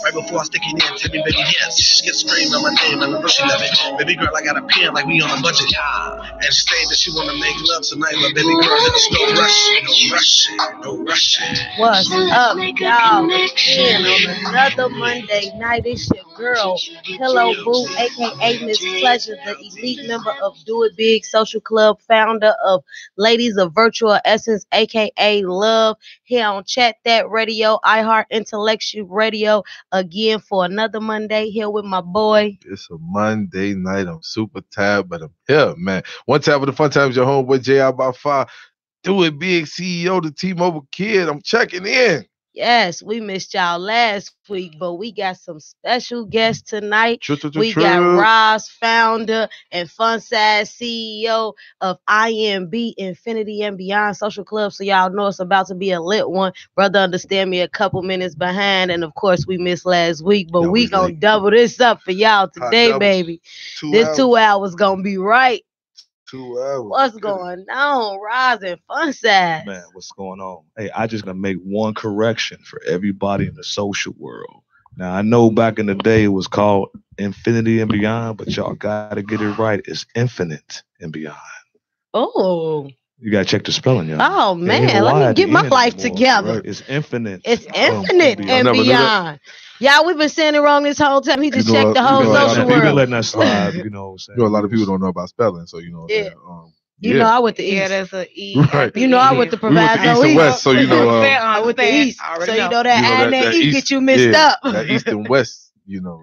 Right before I stick it in, tell me, baby, yes. She gets screamed on my name, and I know she love it. Baby girl, I got a pen like we on a budget. And she saying that she wanna make love tonight, but baby girl, there's no rush, no rush. What's up, y'all? Again on another Monday night. It's your girl, Hello Boo, aka Miss Pleasure, the elite member of Do It Big Social Club, founder of Ladies of Virtual Essence, aka Love, here on Chat That Radio, iHeart Intellectual Radio, again for another Monday here with my boy. It's a Monday night. I'm super tired, but I'm here, man. One time for the fun times, your homeboy JR by 5. Do It Big CEO, the T-Mobile Kid. I'm checking in. Yes, we missed y'all last week, but we got some special guests tonight. We got Roz, founder and fun size CEO of IMB, Infinity and Beyond Social Club. So y'all know it's about to be a lit one. Brother, understand me a couple minutes behind. And of course, we missed last week, but we gonna double this up for y'all today, baby. This 2 hours gonna be right. 2 hours. What's going on, Roz and Fun Size? Man, what's going on? Hey, I just gonna make one correction for everybody in the social world. Now, I know back in the day it was called Infinity and Beyond, but y'all gotta get it right. It's Infinite and Beyond. Oh. You gotta check the spelling, y'all. Oh man, let me get my life together. Right? It's Infinite. It's Infinite and Beyond. Y'all, we've been saying it wrong this whole time. He just checked the whole social world. We've been letting that slide, you know what I'm saying? You know, a lot of people don't know about spelling, so you know. Yeah. You know, I went to East. Yeah, there's an E. Right. You know, I went to Proviso East and West, so you know. I went to East, so you know that I and that E get you mixed up. That East and West, you know,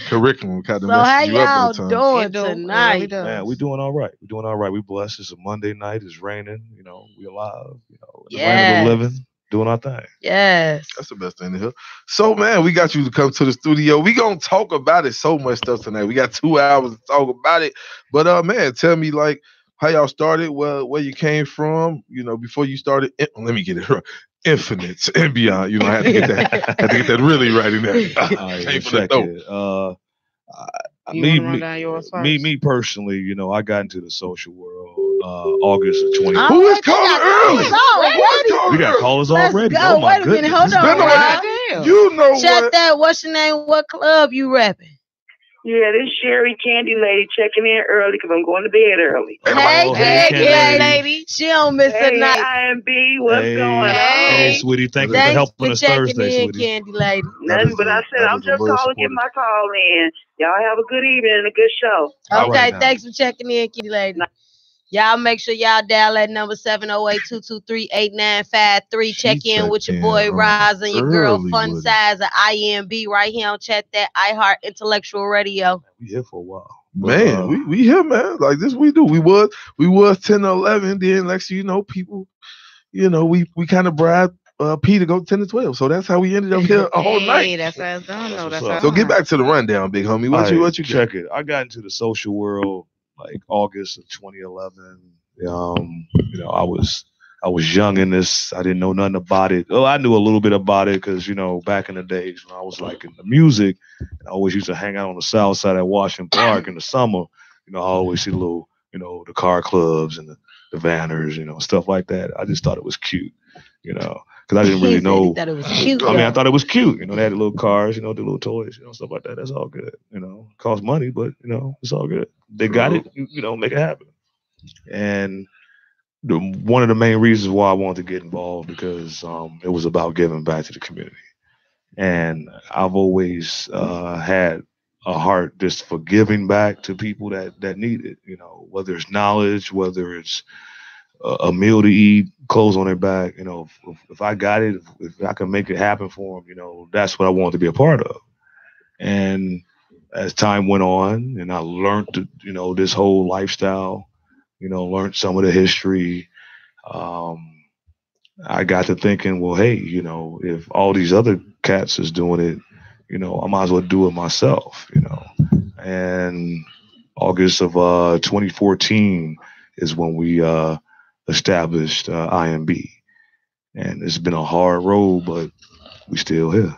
curriculum kind of so messes you up how at the y'all doing tonight? Man, we're doing all right. We're doing all right. We blessed. It's a Monday night. It's raining. You know, we alive. You know, in the land of the living. Doing our thing. Yes. That's the best thing to hear. So, man, we got you to come to the studio. We going to talk about it. So much stuff tonight. We got 2 hours to talk about it. But, man, tell me, like, how y'all started, where you came from, you know, before you started. Let me get it right. Infinite and Beyond. You know, I had to get that really right in there. Me personally, you know, I got into the social world August of 20. Who is calling early? We got callers already. Go. Wait a minute, hold on. You know Chat that. What's your name? What club you rapping? Yeah, this Sherry Candy Lady checking in early because I'm going to bed early. Hey, Candy Lady. She don't miss a night. IMB, what's going on? Hey, sweetie, thanks for helping us Thursday, sweetie. Candy Lady. Nothing, but I said I'm just calling, get my call in. Y'all have a good evening and a good show. Okay, thanks for checking in, Candy Lady. Y'all make sure y'all dial that number 708-223-8953. Check in with your boy Roz and your girl Fun Size of IMB right here on Chat That iHeart Intellectual Radio. We here for a while. Man, we here, man. Like this we do. We was 10 or 11. Then next you know, people, you know, we kind of bribed P to go 10 to 12. So that's how we ended up here all night. That's what I was doing. So get back to the rundown, big homie. What you check it? I got into the social world like August of 2011. You know, I was young in this. I didn't know nothing about it. Oh, I knew a little bit about it because, you know, back in the days when I was like in the music, I always used to hang out on the south side at Washington Park in the summer. You know, I always see the little, you know, the car clubs and the Vanners, you know, stuff like that. I just thought it was cute, you know, because I didn't really know. Thought it was cute, I thought it was cute. You know, they had the little cars, you know, the little toys, you know, stuff like that. That's all good. You know, it costs money, but, you know, it's all good. They got it, you know, make it happen. And one of the main reasons why I wanted to get involved because it was about giving back to the community. And I've always had a heart just for giving back to people that need it, you know, whether it's knowledge, whether it's a meal to eat, clothes on their back, you know, if I got it, if I can make it happen for them, you know, that's what I wanted to be a part of. And as time went on and I learned, you know, this whole lifestyle, you know, learned some of the history, I got to thinking, well, hey, you know, if all these other cats is doing it, you know, I might as well do it myself, you know. And August of 2014 is when we established IMB. And it's been a hard road, but we still here.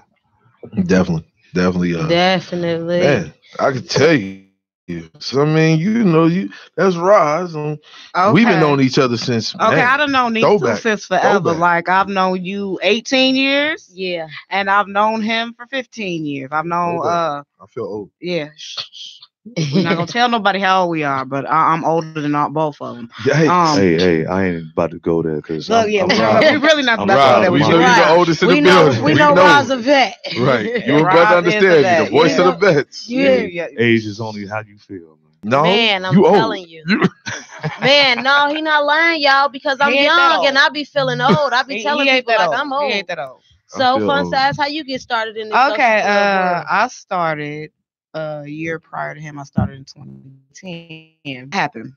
Definitely. Definitely. Man, I can tell you, So I mean, that's Roz. And we've been knowing each other since. Okay, I done known these two since forever. Throwback. Like I've known you 18 years. Yeah. And I've known him for 15 years. I've known I feel old. Yeah. We're not gonna tell nobody how old we are, but I'm older than both of them. Hey, I ain't about to go there because we're really not about to go there. We know you're the oldest in the building. We know Roz a vet. Right. You and brother understand. You're the voice of the vets. Yeah. Age is only how you feel, man. No, man, I'm telling you. Man, no, he not lying, y'all, because I'm young and I be feeling old. I be telling people like I'm old. He ain't that old. So, Fun Size, how you get started in this? Okay, I started a year prior to him. I started in 2010. What happened?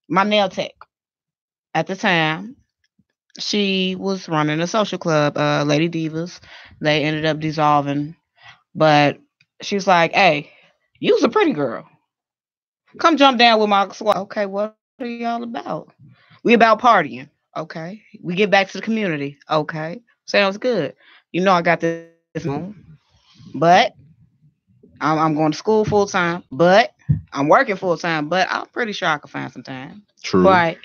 My nail tech at the time, she was running a social club, Lady Divas. They ended up dissolving, but she was like, "Hey, you's a pretty girl. Come jump down with my squad." Okay, what are y'all about? We about partying. Okay. We get back to the community. Okay. Sounds good. I got this but I'm going to school full time, but I'm working full time, but I'm pretty sure I could find some time. True. Right.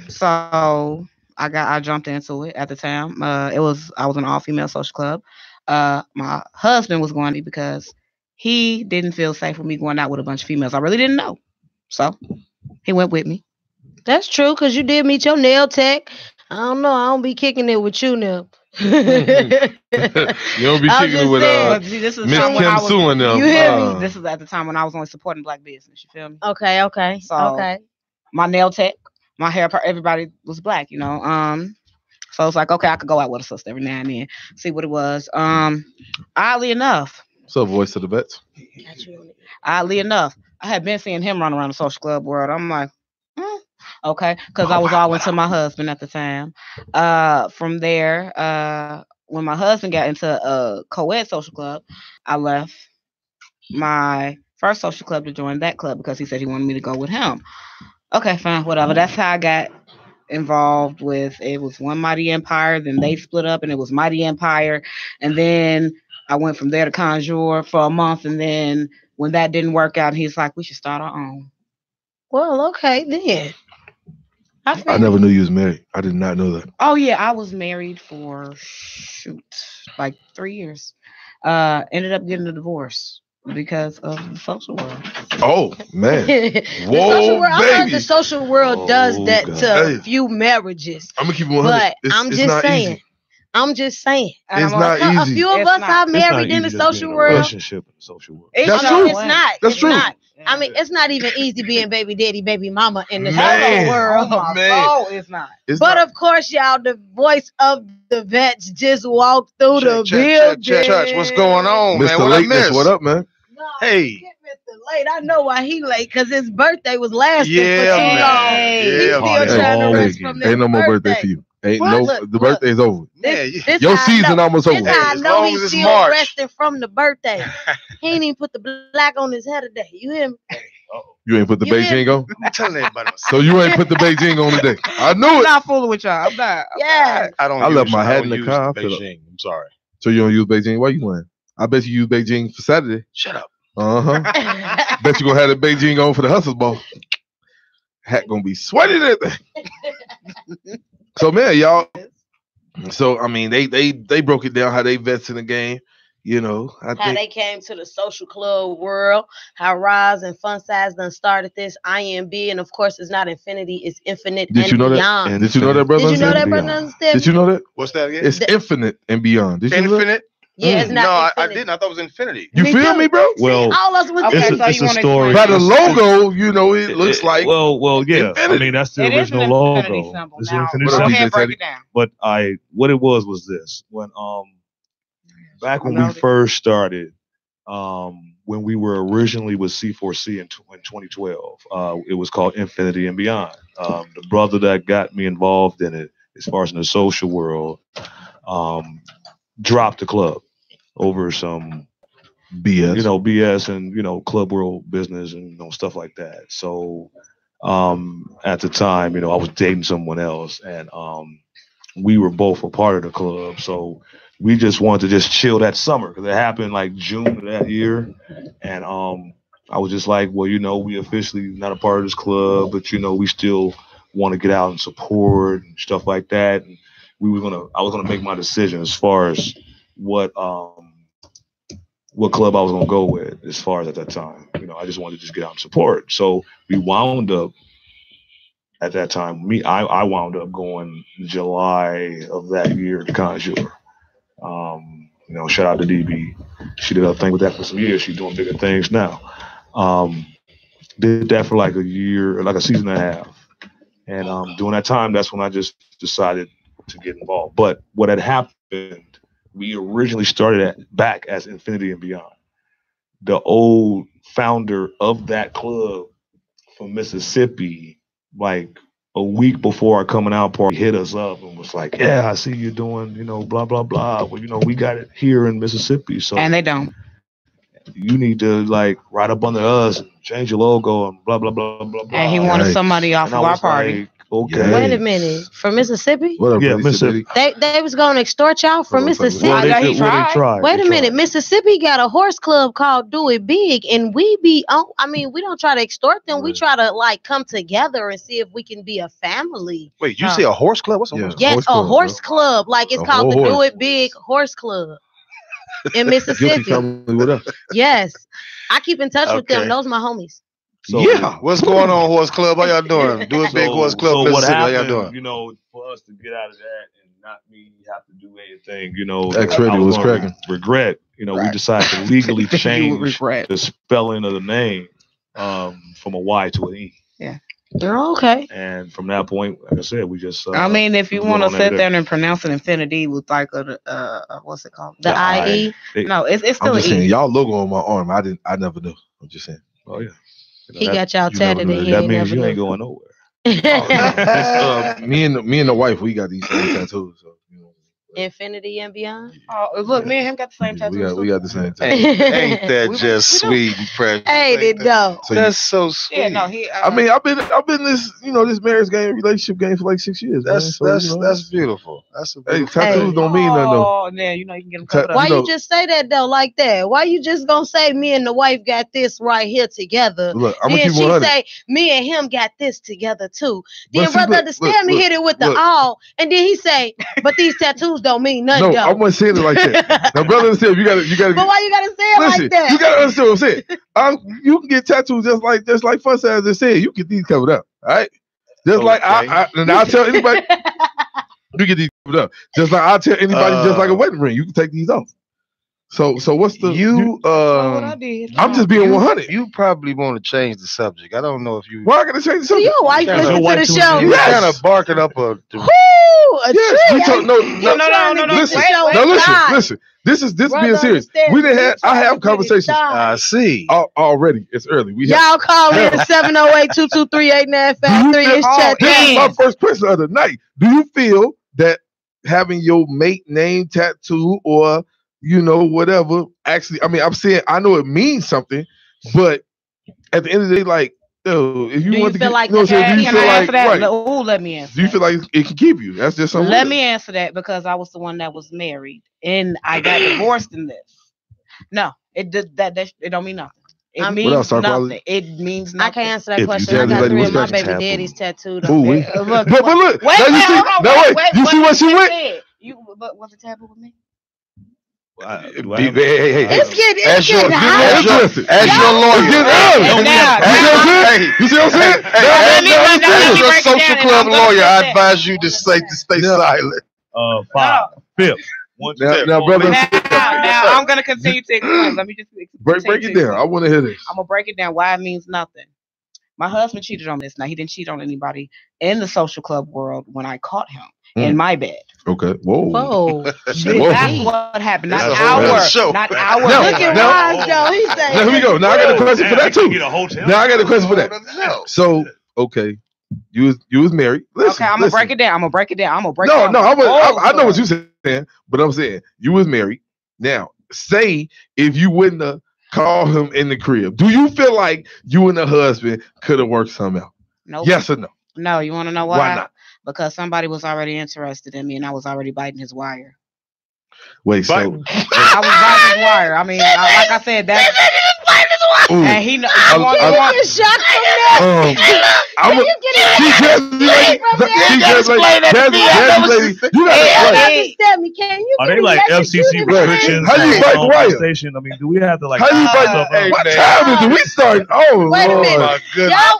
So I jumped into it at the time. I was an all-female social club. My husband was going to because he didn't feel safe with me going out with a bunch of females. I really didn't know. So he went with me. That's true, because you did meet your nail tech. I don't know. I don't be kicking it with you now. You don't be kicking it with Miss Kim Sue and them. You hear me? This is at the time when I was only supporting Black business. You feel me? Okay. So my nail tech, my hair, everybody was Black, So it's like, okay, I could go out with a sister every now and then, see what it was. Oddly enough. So voice of the vets. Oddly enough, I had been seeing him run around the social club world. I'm like, okay, because I was all into my husband at the time. From there, when my husband got into a co-ed social club, I left my first social club to join that club because he said he wanted me to go with him. Okay, fine, whatever. That's how I got involved with. It was One Mighty Empire, then they split up and it was Mighty Empire, and then I went from there to Conjure for a month, and then when that didn't work out, he's like, we should start our own. Well, okay then. I never knew you was married. I did not know that. Oh yeah, I was married for like 3 years. Ended up getting a divorce because of the social world. Oh man. Whoa, I heard the social world does that to few marriages. I'm gonna keep it 100. But I'm just saying. It's not easy. A few of us are married in the social world. Relationship in the social world. That's true. It's not. That's true. Not. I mean, it's not even easy being baby daddy, baby mama in the Man. world. Oh, man. It's not. But of course, y'all, the voice of the vets just walked through the building. Church, what's going on, man? Mr. What Lateness, I missed? what up, man? No, Hey. Mr. Late. I know why he late, because his birthday was last Yeah, year for too man. long. Yeah, He's still man. trying to Hey, rest from this ain't no more birthday for you. The birthday's over. This Your how I season know. almost over. This how I As know long he's as it's still March. resting from the birthday. He ain't even put the black on his head today. You hear me? You ain't put the You Beijing on? I'm telling everybody. So you ain't put the Beijing on today. I knew I'm it. not fooling with y'all. I'm not. Yeah. I left my hat in the car. Beijing. I'm sorry. So you don't use Beijing? Why you lying? I bet you use Beijing for Saturday. Shut up. Bet you gonna have the Beijing on for the Hustlers Ball. Hat gonna be sweaty that thing. So man, y'all. So I mean, they broke it down how they vets in the game. How they came to the social club world, how Roz and Fun Size done started this IMB, and of course it's not infinity, it's infinite Did and you know beyond. that? Did you know that, brother? Did you know that, brother? Did you know that? What's that again? It's infinite and beyond. Did you know that? Infinite? Yeah, it's not No, I infinite. didn't. I thought it was infinity. You feel me, bro? Well, all us was Okay, in. so it's you a wanna story. By the logo, it looks like. Well, yeah. Infinity. I mean, that's the It is an original infinity logo. symbol. It's Now, an infinity What up, go symbol. DJ ahead, break Teddy? it down. But what it was this: when back when we first started, when we were originally with C4C in 2012, it was called Infinity and Beyond. The brother that got me involved in it, as far as in the social world, dropped the club over some BS. BS and club world business and stuff like that. So at the time, I was dating someone else, and we were both a part of the club. So we just wanted to just chill that summer because it happened like June of that year, and I was just like, well, we officially not a part of this club, but we still want to get out and support and stuff like that. And I was gonna make my decision as far as what club I was gonna go with as far as at that time. I just wanted to just get out and support. So we wound up at that time. I wound up going July of that year to Conjure. Shout out to DB. She did a thing with that for some years. She's doing bigger things now. Did that for like a year, like a season and a half. And during that time, that's when I just decided to get involved. But what had happened, we originally started back as Infinity and Beyond. The old founder of that club from Mississippi, like a week before our coming out party, hit us up and was like, "Yeah, I see you doing, blah blah blah. Well, we got it here in Mississippi, so and they don't. You need to like ride up under us, and change your logo, and blah blah blah blah blah." And he wanted somebody off of our party. Like, okay. Wait a minute. From Mississippi? What up, Mississippi. They was going to extort y'all from Mississippi? Well, they tried. Wait a minute. Mississippi got a horse club called Do It Big, and we don't try to extort them. We try to like come together and see if we can be a family. Wait, you say a horse club? What's a horse club? Yes, a horse club. Like it's called the Do It Big Horse Club in Mississippi. Yes. I keep in touch with them. Those are my homies. So, what's going on, Horse Club? How y'all doing? Do It Big Horse Club. So what happened, how y'all doing? For us to get out of that and not me have to do anything, X-Ready was cracking. Regret, we decided to legally change the spelling of the name from a Y to an E. Yeah. You're okay. And from that point, like I said, we just. If you want to sit there and pronounce it Infinity with like what's it called? The IE? No, it's still I'm just an E. saying, y'all logo on my arm. I never knew. I'm just saying. Oh yeah. He got y'all tatted in. That means you ain't going nowhere. Me and the wife, we got these same tattoos. So, Infinity and Beyond. Oh, look, me and him got the same tattoos. We got the same tattoo. Ain't that just sweet and precious? Ain't it though? That's so sweet. Yeah, no, I've been this marriage game, relationship game for like 6 years. That's beautiful. That's a beautiful tattoos don't mean nothing though. Oh, yeah, you can get them covered up. Why you just say that though, like that? Why you just gonna say me and the wife got this right here together? Look, I'm gonna then keep she 100. say me and him got this together too. But Then see, brother look, understand me look, hit it with the look. all, and then he say, but these tattoos don't mean nothing. No, I wasn't saying it like that. Now, brother, understand you gotta. But why you gotta say it Listen, like that? you gotta understand what I'm saying. You can get tattoos just like Fun Size just said. You get these covered up, all right? Just like and I'll tell anybody, you get these covered up. Just like I'll tell anybody, just like a wedding ring, you can take these off. So what's the what I did? I'm just being 100. You probably want to change the subject. I don't know if you. Why I gotta change the subject? Your wife listen to the show. You kind of barking up a. Yes, we talk, no. Listen. This is being serious. We didn't have. I have conversations. I see. Already, it's early. Y'all call in 708-223-8953. It's chat. This is my first question the other night. Do you feel that having your mate name tattoo or whatever? Actually, I mean, I'm saying I know it means something, but at the end of the day, like, if you want to get, like, do you feel like, right? Ooh, let me answer. Do you feel like it can keep you? That's just something. Let me answer that because I was the one that was married and I got divorced in this. No, it don't mean nothing. It means nothing. It means nothing. I can't answer that question. I got 3 of my baby daddy's tattooed. But look, wait. You see what she went? Was it taboo with me? Hey. It's getting As your lawyer. You see what I'm saying? As your social club lawyer, I advise you to stay silent. 5, 5th. Now, brother. Now I'm gonna continue to explain. Let me just break it down. I want to hear this. I'm gonna break it down. Why it means nothing. My husband cheated on this. Now he didn't cheat on anybody in the social club world when I caught him in my bed. Okay. Whoa. That's what happened. Not our. No. Look at Roz, though. He said. Now here we go. Now I got a question for that too. Now I got a question for that. So, okay, you was married. Listen, I'm gonna break it down. I know what you're saying, but I'm saying you was married. Now, say if you wouldn't have called him in the crib, do you feel like you and the husband could have worked something out? No. Yes or no? No. You want to know why? Why not? Because somebody was already interested in me and I was already biting his wire. Wait, so I was biting his wire. I mean, like I said, that. And he know. Can you get a shot from that? Can you get a shot from that? You gotta understand me. Can you Are get they like FCC restrictions? How you bite the wire? Station? I mean, do we have to like? How you bite? What time is it? We starting. Oh, wait a Lord. minute. Y'all,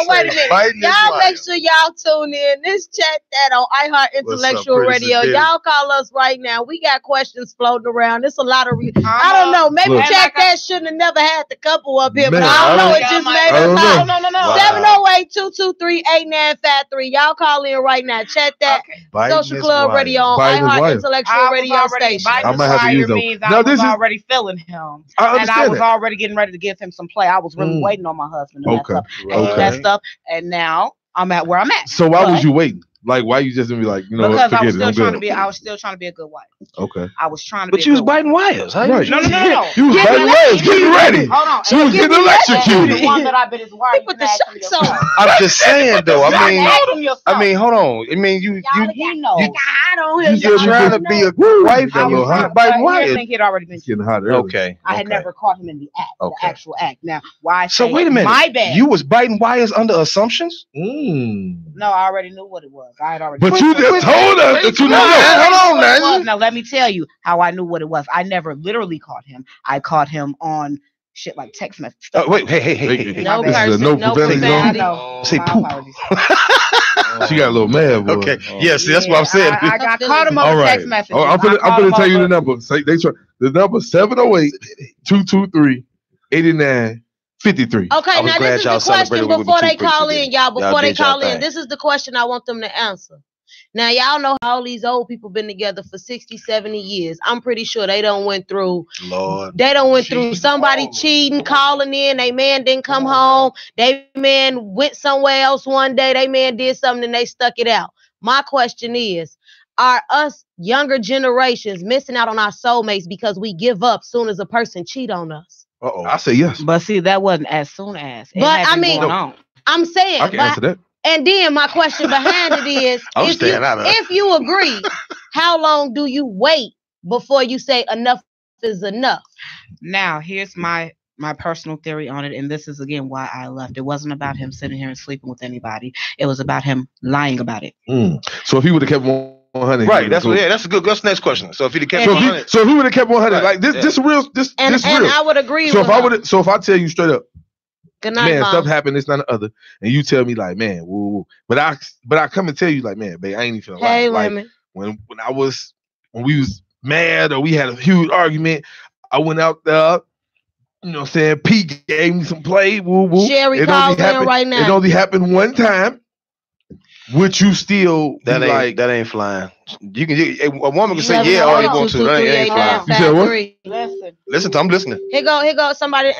wait a minute. Y'all make sure y'all tune in. This chat that on iHeart Intellectual Radio. Y'all call us right now. We got questions floating around. It's a lot of I don't know. Maybe chat that shouldn't have never had the couple up here, but I don't know. It just made us know. 708-223-8953. Y'all call in right now. Chat that Social Club Radio on iHeart Intellectual Radio Station. I might have to use those. I was already feeling him, and I was already getting ready to give him some play. I was really waiting on my husband to mess up, and he messed up, and now I'm at where I'm at. So why was you waiting? Like, why you just gonna be like, you know, because I was still trying to be. I was still trying to be a good wife. Okay. I was trying to. But you was biting wires. Right. No. You was biting wires, getting ready. Hold on. She was getting electrocuted. The one that I bit his wire. Put the shots on. I'm just saying though. I mean, hold on. I mean, you know. You're trying to be a good wife and you're biting wires. I think he'd already been getting hot. Okay. I had never caught him in the act, the actual act. Now, why? So wait a minute. My bad. You was biting wires under assumptions? No, I already knew what it was. I had already. But you just told us that you know. Hold on, man. Now let me tell you how I knew what it was. I never literally caught him. I caught him on shit like text messages. Wait, hey. No person, no profanity. Say poop. She got a little mad, boy. Okay. Yes, that's what I'm saying. I caught him on text messages. I'm gonna tell you the number. The number 708-223-8953. Okay, now this is the question before they call in, y'all. Before they call in, this is the question I want them to answer. Now, y'all know how all these old people been together for 60, 70 years. I'm pretty sure they don't went through. Through somebody cheating, calling in. They man didn't come home. They man went somewhere else one day. They man did something and they stuck it out. My question is, are us younger generations missing out on our soulmates because we give up soon as a person cheat on us? I say yes. But see, that wasn't as soon as. But I mean, I'm saying. I can answer that. And then my question behind it is, if you agree, how long do you wait before you say enough is enough? Now, here's my personal theory on it, and this is again why I left. It wasn't about him sitting here and sleeping with anybody. It was about him lying about it. So if he would have kept 100, right? That's a good. That's the next question. So if he kept 100, so if he would have kept 100, like this real. And I would agree. So if I tell you straight up, good night, man, Mom. stuff happened, this, not the other, and you tell me like, man, woo. But I come and tell you like, man, babe, I ain't even feeling like when we was mad or we had a huge argument, I went out there, you know what I'm saying, P gave me some play, woo. Sherry calls in right now. It only happened one time. Would you still that ain't flying? You can a woman can say yeah all you want to. That ain't flying. You said what? Listen, I'm listening. Here go. Somebody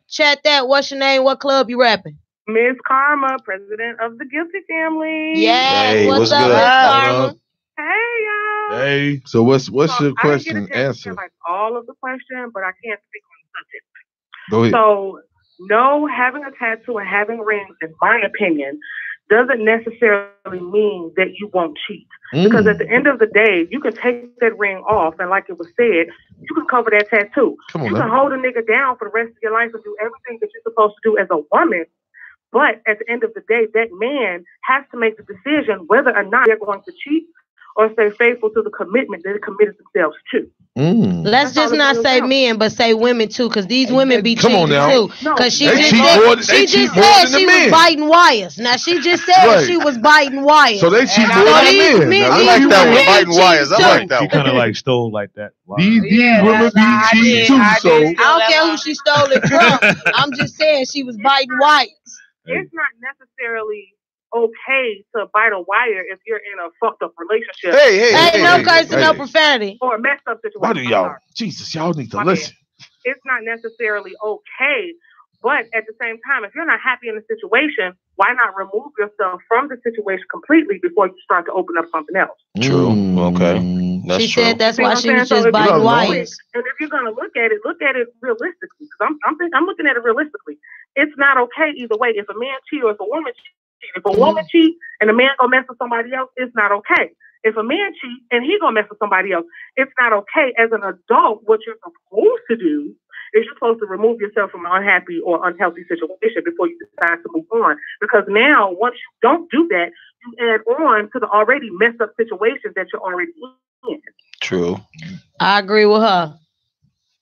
chat that. What's your name? What club you rapping? Miss Karma, president of the Guilty Family. Yeah. Hey, what's up, Miss Karma? Hey, y'all. Hey. So what's your question? Answer. Like all of the question, but I can't speak on the subject. Go ahead. So, no, having a tattoo and having rings, in my opinion, doesn't necessarily mean that you won't cheat. Because at the end of the day, you can take that ring off, and like it was said, you can cover that tattoo. You can hold a nigga down for the rest of your life and do everything that you're supposed to do as a woman. But at the end of the day, that man has to make the decision whether or not they're going to cheat or stay faithful to the commitment that they committed themselves to. Let's just not say men, but say women too, because these women be cheating too. Because she just said she was biting wires. Now she just said she was biting wires. So they cheat more than men. I like that one, biting wires. I like that one. She kind of like stole like that. These women be cheating too. So I don't care who she stole it from. I'm just saying she was biting wires. It's not necessarily okay to bite a wire if you're in a fucked up relationship. Hey, no cursing, no profanity. Or a messed up situation. Why do y'all need to listen? It's not necessarily okay, but at the same time, if you're not happy in the situation, why not remove yourself from the situation completely before you start to open up something else? True. Okay. She said that's why she was just biting wires. And if you're gonna look at it realistically. Because I'm looking at it realistically. It's not okay either way. If a man cheats or if a woman cheats. If a woman cheats and a man go mess with somebody else, it's not okay. If a man cheats and he go mess with somebody else, it's not okay. As an adult, what you're supposed to do is you're supposed to remove yourself from an unhappy or unhealthy situation before you decide to move on. Because now, once you don't do that, you add on to the already messed up situations that you're already in. True. I agree with her.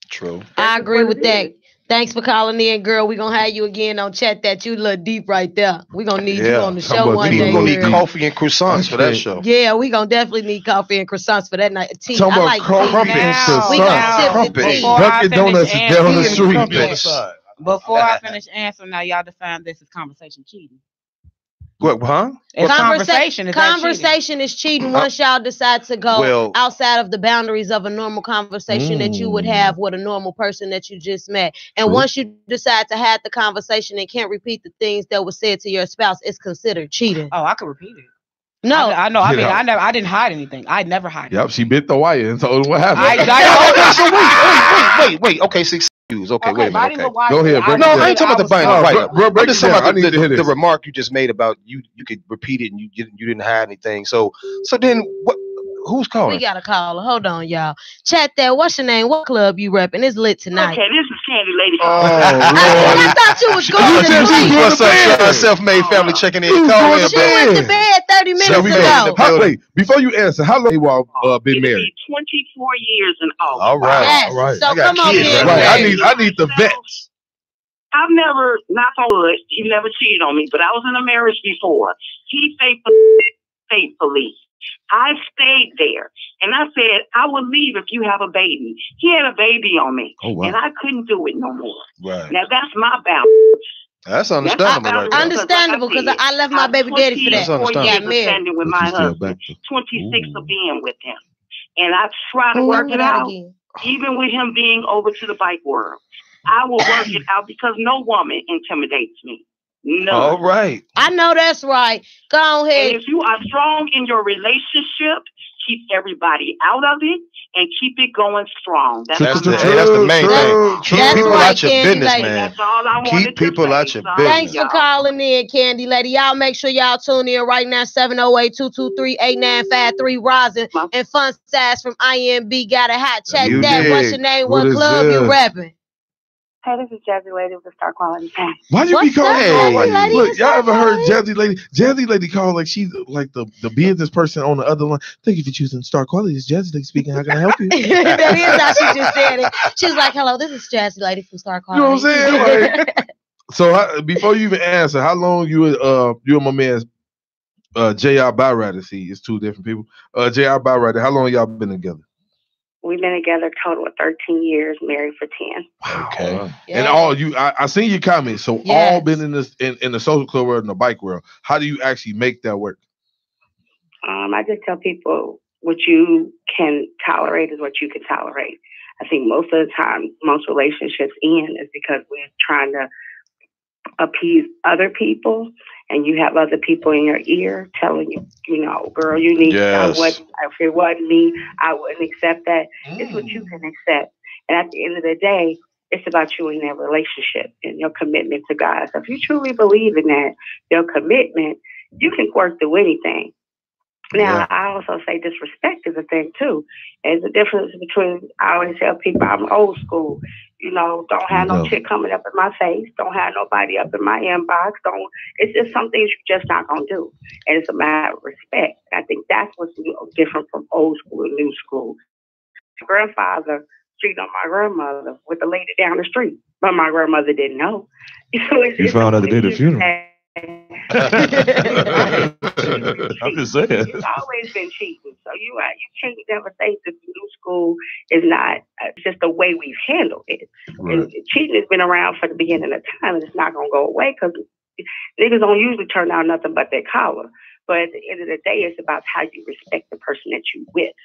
True. I agree with that. Thanks for calling in, girl. We're going to have you again on Chat That. You look deep right there. We're going to need you on the show one day. We're going to need coffee and croissants for that show. Yeah, we're going to definitely need coffee and croissants for that night. Tea. Talking I about like crumpet and croissants. We going to sip the tea. Dunkin' Donuts is down the street. Before I finish answering, now y'all define this as conversation cheating. What, huh? Conversation is cheating once y'all decide to go outside of the boundaries of a normal conversation that you would have with a normal person that you just met. And once you decide to have the conversation and can't repeat the things that were said to your spouse, it's considered cheating. Oh, I could repeat it. No, I know. I mean, I didn't hide anything. I never hide. Yep, she bit the wire and told him what happened. Wait. Okay, so okay, wait a minute. Okay. Go ahead. No, I ain't talking about the buying right. Bro, I'm just talking about the remark you just made about you could repeat it and you didn't hide anything. So then what? Who's calling? We got a caller. Hold on, y'all. Chat That. What's your name? What club you repping? It's lit tonight. Okay, this is Candy Lady. I thought you was going to sleep. What's up, self-made family checking in? Call in, she went to bed 30 minutes ago. Wait, before you answer, how long you been married? 24 years in August. All right. Yes. All right. So come on in. Right. I need the vets. I've never, not on wood, he never cheated on me, but I was in a marriage before. He faithfully. I stayed there, and I said, I will leave if you have a baby. He had a baby on me, and I couldn't do it no more. Right. Now, that's my boundary. That's understandable. Understandable, because I left my baby daddy for that. That's understandable. Standing with my husband, 26 of being with him. And I try to work it out, even with him being over to the bike world. I will work it out because no woman intimidates me. No. All right. I know that's right. Go ahead. And if you are strong in your relationship, keep everybody out of it and keep it going strong. That's the main thing. Keep people out your business, man. That's all I wanted Keep people out your business. Thanks for calling in, Candy Lady. Y'all make sure y'all tune in right now. 708-223-8953. Rosin and Fun Size from IMB got a hot chat. What's your name? What club you rapping? Hey, this is Jazzy Lady with the Star Quality Pack. Why you be calling her? Lady? Look, y'all ever heard Jazzy Lady? Jazzy Lady call like she's like the business person on the other line. Thank you for choosing Star Quality. It's Jazzy Lady speaking. How can I help you? That is how she just said it. She was like, hello, this is Jazzy Lady from Star Quality. You know what I'm saying? Like, so before you even answer, how long you and my man J.R. Byrider, see, it's two different people. J.R. Byrider, how long y'all been together? We've been together a total of 13 years, married for 10. Wow. Okay. Yeah. And all I seen your comments. So all been in this in the social club world and the bike world. How do you actually make that work? I just tell people what you can tolerate is what you can tolerate. I think most of the time, most relationships end is because we're trying to appease other people, and you have other people in your ear telling you, you know, girl, you need if it wasn't me, I wouldn't accept that. It's what you can accept. And at the end of the day, it's about you and that relationship and your commitment to God. So if you truly believe in that, your commitment, you can work through anything. Now, I also say disrespect is a thing, too. There's a difference between, I always tell people I'm old school. You know, don't have no chick coming up in my face. Don't have nobody up in my inbox. It's just some things you're just not going to do. And it's a matter of respect. I think that's what's different from old school and new school. My grandfather cheated on my grandmother with the lady down the street, but my grandmother didn't know. So you found out the day of the funeral. I'm just saying. It's always been cheating. So you can't never say that the new school is not. It's just the way we've handled it. Right. And cheating has been around for the beginning of time, and it's not going to go away because niggas don't usually turn out nothing but their collar. But at the end of the day, it's about how you respect the person that you with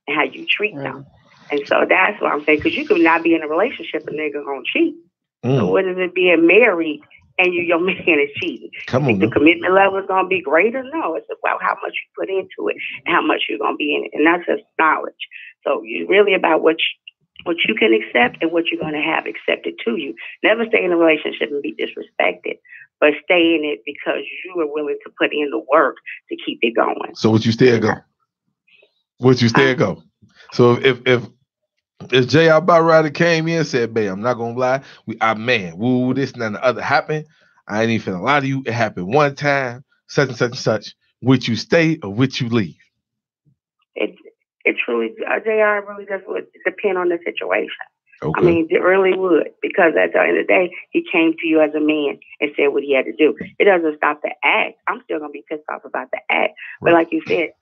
and how you treat them. And so that's what I'm saying, because you could not be in a relationship and nigga gonna cheat. So what is it being married and your man is cheating? The commitment level is gonna be greater? No, it's about how much you put into it and how much you're gonna be in it, and that's just knowledge. So you're really about what you can accept and what you're gonna have accepted to you. Never stay in a relationship and be disrespected, but stay in it because you are willing to put in the work to keep it going. So would you stay or go? Would you stay or go? So if If J.R. Rider came in and said, babe, I'm not gonna lie, woo, this and the other happened. I ain't even finna lie to you. It happened one time, such and such and such. Would you stay or would you leave? It truly, JR really does depend on the situation. Okay. I mean, it really would, because at the end of the day, he came to you as a man and said what he had to do. It doesn't stop the act. I'm still going to be pissed off about the act. But like you said,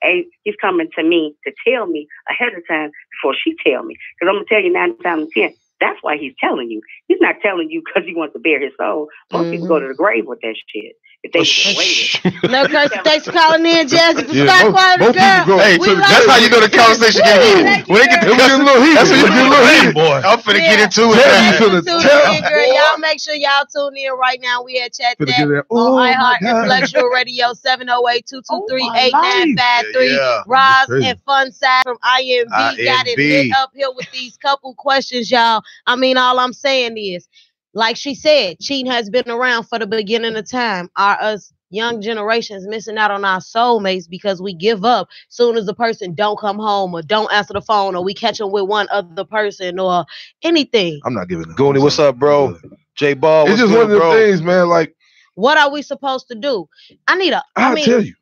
he's coming to me to tell me ahead of time before she tell me. Because I'm going to tell you 9 times out of 10, that's why he's telling you. He's not telling you because he wants to bear his soul. Most people go to the grave with that shit. If they waited. No, Chris, thanks for calling in, Jazzy. Star Quality Girl. Hey, so that's how you know the conversation get heated. When they get to a little heated. That's when you get a little heated, boy. I'm finna get into it. Girl, y'all make sure y'all tune in right now. We at Chat That on iHeart Intellectual Radio 708-223-8953. Roz and Fun Side from IMB got it lit up here with these couple questions, y'all. I mean, all I'm saying is, like she said, cheating has been around for the beginning of time. Are us young generations missing out on our soulmates because we give up soon as the person don't come home or don't answer the phone or we catch them with one other person or anything? I'm not giving up. Gooney, what's up, bro? J Ball, it's just one of the things, man. Like, what are we supposed to do? I'll tell you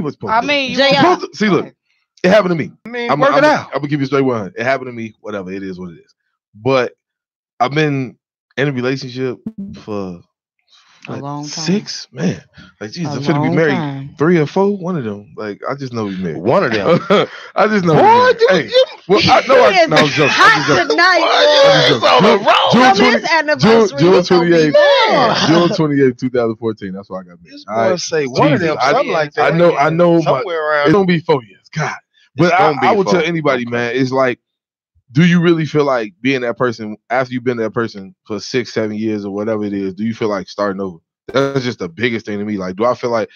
what's supposed to do. See, look, it happened to me. I'm gonna give you a straight one. It happened to me. Whatever, it is what it is. But I've been in a relationship for a long time. 6, man. Like, Jesus, I'm finna be married 3 or 4. One of them. Like, I just know he's married. One of them. I just know. Boy, I know. I was joking. Hot tonight, June 28th. June 28th, 2014. That's why I got married. I say one of them. Something like that. I know. Somewhere around. It's gonna be 4 years. God. But I would tell anybody, man. It's like, do you really feel like being that person after you've been that person for 6, 7 years or whatever it is? Do you feel like starting over? That's just the biggest thing to me. Like, do I feel like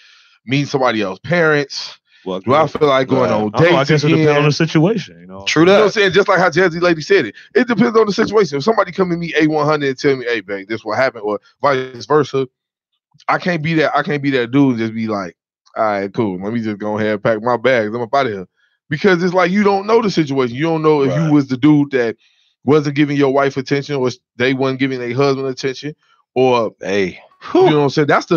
meeting somebody else's parents? Well, do I feel like going on dates? I guess it depends on the situation. You know, true that. You know what I'm saying? Just like how Jazzy Lady said it. It depends on the situation. If somebody come to me A100 and tell me, "Hey, babe, this what happened," or vice versa, I can't be that dude and just be like, "All right, cool. Let me just go ahead and pack my bags. I'm up out of here." Because it's like you don't know the situation. You don't know if you was the dude that wasn't giving your wife attention, or they wasn't giving their husband attention, or you know what I'm saying? That's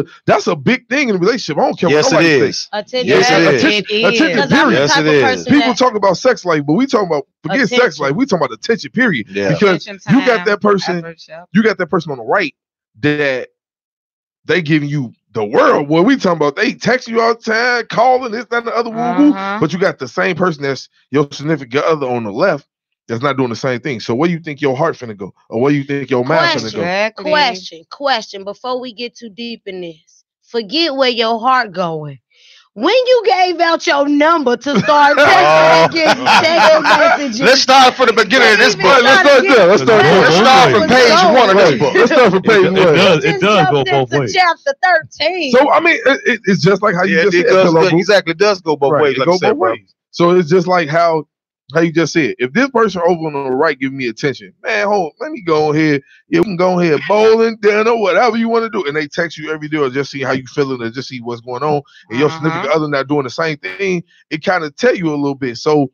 a big thing in a relationship. I don't care what nobody thinks. Attention. Yes, it is. Attention, period. Yes, it is. People talk about sex life, but we talking about sex life. We talking about attention, period. Yeah. Because you got that person on the right that they giving you the world. What we talking about? They text you all the time, calling this, that, and the other, woo-woo. But you got the same person that's your significant other on the left that's not doing the same thing. So where you think your heart finna go, or where you think your mouth finna go? Question. Before we get too deep in this, forget where your heart going. When you gave out your number to start texting messages. Let's start from the beginning of this book. Let's start from page 1 of this book. Let's start from page 1. It does go both ways. Chapter 13. So I mean, it's just like how you just said. Exactly, it does go both ways. It goes both ways. So it's just like how you just said. If this person over on the right give me attention, man, let me go ahead. Yeah, we can go ahead bowling, dinner, whatever you want to do. And they text you every day or just see how you feeling or just see what's going on. And your significant other not doing the same thing. It kind of tell you a little bit. So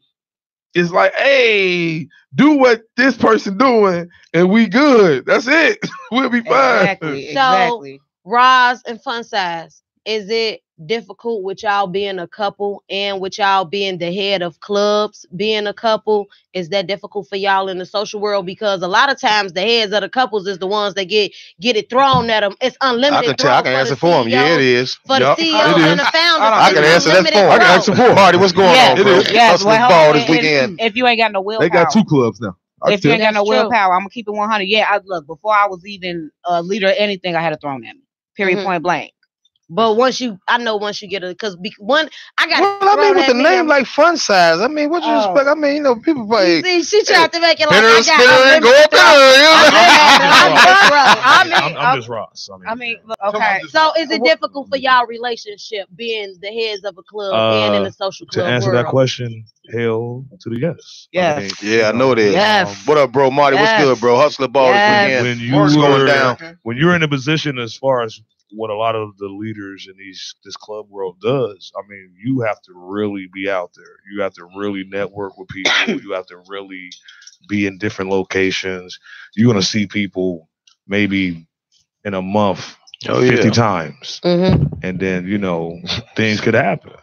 it's like, hey, do what this person doing and we good. That's it. We'll be fine. Exactly. So, Roz and Fun Size, is it difficult with y'all being a couple and with y'all being the head of clubs, being a couple? Is that difficult for y'all in the social world? Because a lot of times the heads of the couples is the ones that get it thrown at them. It's unlimited. I can answer for them. Yeah, it is. For the CEO and the founder. I can answer that for them. I can answer for Marty. What's going on, bro? Yes, ball this weekend. If you ain't got no willpower. They got 2 clubs now. If you ain't got no willpower, I'm going to keep it 100. Yeah, before I was even a leader of anything, I had it thrown at me. Period, point blank. But once you get it, because with the name like Fun Size, I mean, what you expect? I mean, you know, people play. See, she tried to make it like I got I'm just Ross. Okay. So is it difficult for y'all relationship being the heads of a club and in the social club to answer world? that question? Hell to the yes. Yes. I know it is. Yes. What up, bro? Marty, what's good, bro? Hustler ball this weekend. What's going down? When you're in a position as far as what a lot of the leaders in this club world does, I mean, you have to really be out there. You have to really network with people. You have to really, be in different locations. You're gonna see people maybe in a month 50 times, and then things could happen.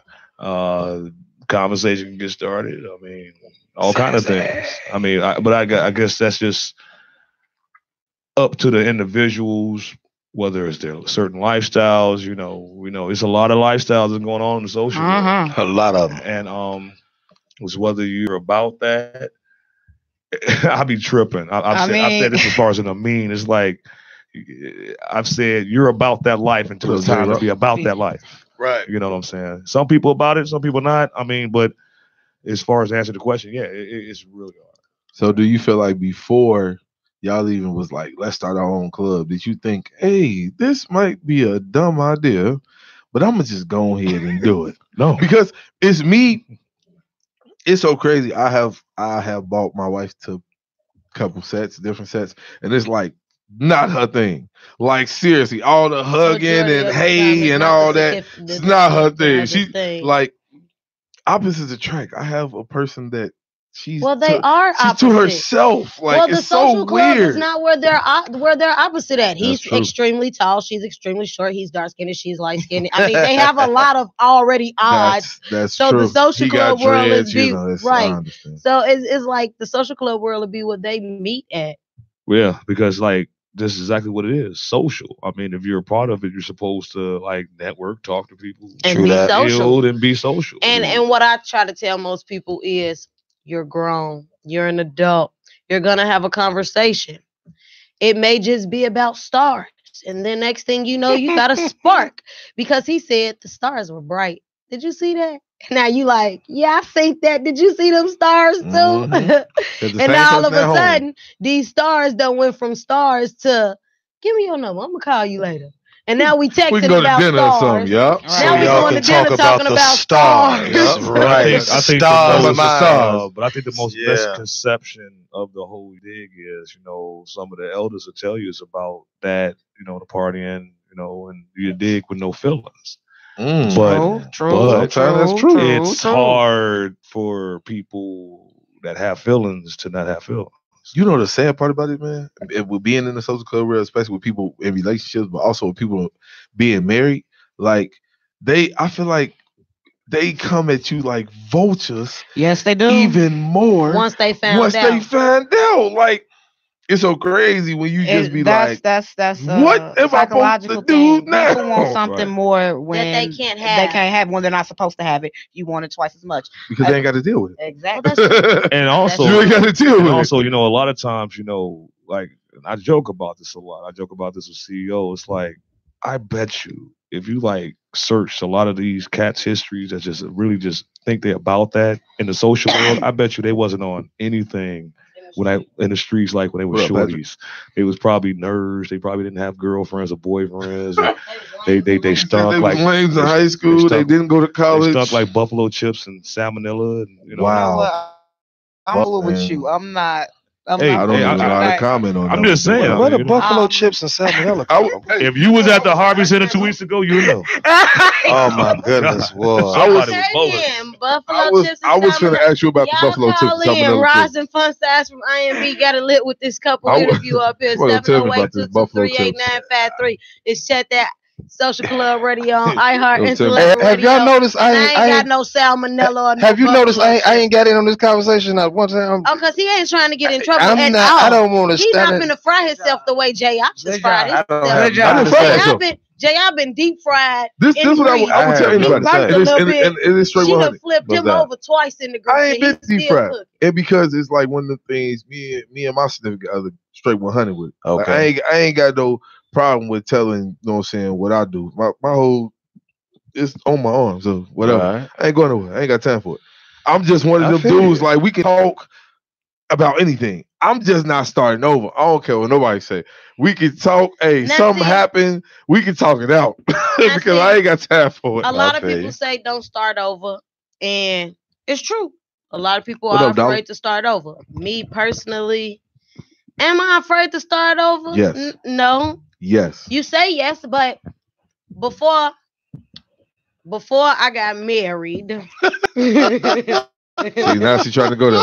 Conversation can get started. I mean, all kind of things. I mean, I guess that's just up to the individuals, whether it's their certain lifestyles. We know it's a lot of lifestyles that's going on in the social world. A lot of them. And was whether you're about that. I be tripping. I've said this as far as in a mean. It's like I've said you're about that life until it's time to be about that life. Right. You know what I'm saying? Some people about it, some people not. I mean, but as far as answer the question, yeah, it's really hard. So do you feel like before y'all even was like, let's start our own club, did you think, hey, this might be a dumb idea, but I'm gonna just go ahead and do it? No. Because it's me. It's so crazy. I have bought my wife to a couple sets, different sets, and it's like not her thing. Like seriously, all the hugging and hey and all that, it's not her thing. She like opposites attract. I have a person that she's to herself. Like the it's social so club weird. is not where they're opposite at. He's extremely tall, she's extremely short. He's dark skinned, she's light skinned. I mean, they have a lot of already odds. That's so true. The social club world is right. So it's like the social club world will be what they meet at. Yeah, because like this is exactly what it is. Social. I mean, if you're a part of it, you're supposed to like network, talk to people, and be social. And be social. And what I try to tell most people is, you're grown, you're an adult, you're gonna have a conversation. It may just be about stars, and then next thing you know, you got a spark because he said the stars were bright. Did you see that? Now you like, yeah, I think that. Did you see them stars too? And now all of a sudden, these stars done went from stars to, give me your number, I'm gonna call you later. And now we texting about stars. Now we going to dinner talking about stars. Right. I think the most misconception of the whole dig is, some of the elders will tell you it's about that, the partying, and you dig with no feelings. But it's hard for people that have feelings to not have feelings. You know the sad part about it, man? With being in the social club world, especially with people in relationships, but also with people being married, like I feel like they come at you like vultures. Yes, they do. Even more once they find out. Like, it's so crazy when you just be that's what am I supposed to do now? People want something more when that they can't have when they're not supposed to have it. You want it twice as much because they ain't got to deal with it. Exactly. And also, you ain't got to deal with it. Also, a lot of times, like I joke about this a lot. I joke about this with CEO. It's like, I bet you if you like search a lot of these cats' histories that just really just think they're about that in the social world, I bet you they wasn't on anything in the streets like when they were shorties. They was probably nerds. They probably didn't have girlfriends or boyfriends. They stunk like lames in high school. They didn't go to college. They stunk like buffalo chips and salmonella. And, wow. I'm cool with you. I'm not. I don't even know how to comment on that. I'm just saying. What are buffalo chips and salmonella? If you was at the Harvey Center 2 weeks ago, you would know. Oh my goodness! Whoa. I was going to ask you about the buffalo chips and salmonella. Roz and Fun Size from IMB got it lit with this couple interview up here. 708-223-8953. It's Chat That Social Club Radio on iHeart Intellect Radio. Have y'all noticed I ain't got no salmonella? Have you noticed I ain't got in on this conversation at one time? Oh, because he ain't trying to get in trouble. I don't want to. He's not going to fry himself the way J.I. just fried himself. J.I. been deep fried. This is what I would tell anybody. It is straight 100. She flipped him over twice in the group. I ain't been deep fried. And because it's like one of the things me and my significant other straight 100 with. Okay. Like, I ain't got no problem with telling, what I do. My whole, it's on my arm, so whatever. Right. I ain't going nowhere. I ain't got time for it. I'm just one of them dudes, like, we can talk about anything. I'm just not starting over. I don't care what nobody say. We can talk. Hey, something happened. We can talk it out because I ain't got time for it. A lot of people say don't start over, and it's true. A lot of people are afraid to start over. Me personally, am I afraid to start over? Yes. No. Yes. You say yes, but before I got married. See, now she's trying to go there.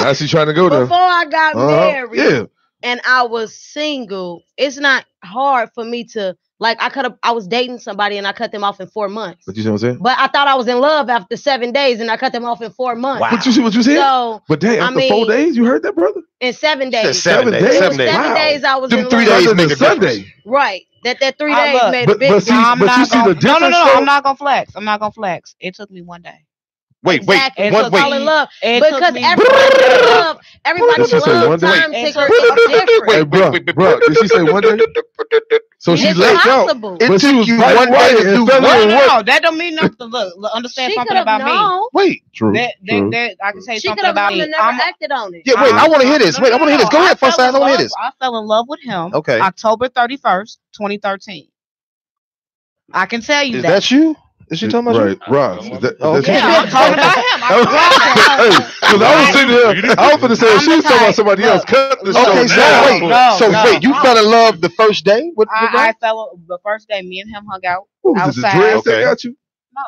Now she trying to go there. Before I got married, yeah, and I was single, it's not hard for me to like. I was dating somebody and I cut them off in 4 months. But you know what I'm saying? But I thought I was in love after 7 days, and I cut them off in 4 months. Wow. But you see what you said? So, but damn, after 4 days, you heard that, brother? In 7 days. 7 days. 7 days. 7 days I was Them in 3 love. days make a Sunday. Right. That 3 days made a big difference. But you see the difference. No, I'm not gonna flex. I'm not gonna flex. It took me 1day. Wait. Fall in love. Because everybody Did she say love 1 day? time ticker is different. Hey, bro, did she say 1 day? So she It's let go. possible. But she was you right 1 away day to and do fell what? in No, what? that don't mean nothing. Look, understand She something could've about known. me. Wait. True. I can tell you She something could have about known me. and never acted on it. Yeah, wait. I want to hear this. Wait, I want to hear this. Go ahead, Fun Size. I want to hear this. I fell in love with him. Okay. October 31st, 2013. I can tell you Is that. that you? Is she talking about Right, Ross. Okay. Yeah, I'm talking about him. Because I was sitting here, I was going to say she was talking about somebody else. Cut the show. Okay, so wait, you fell in love the first day? I fell the first day. Me and him hung out Was it the outside. dreads that got you? No.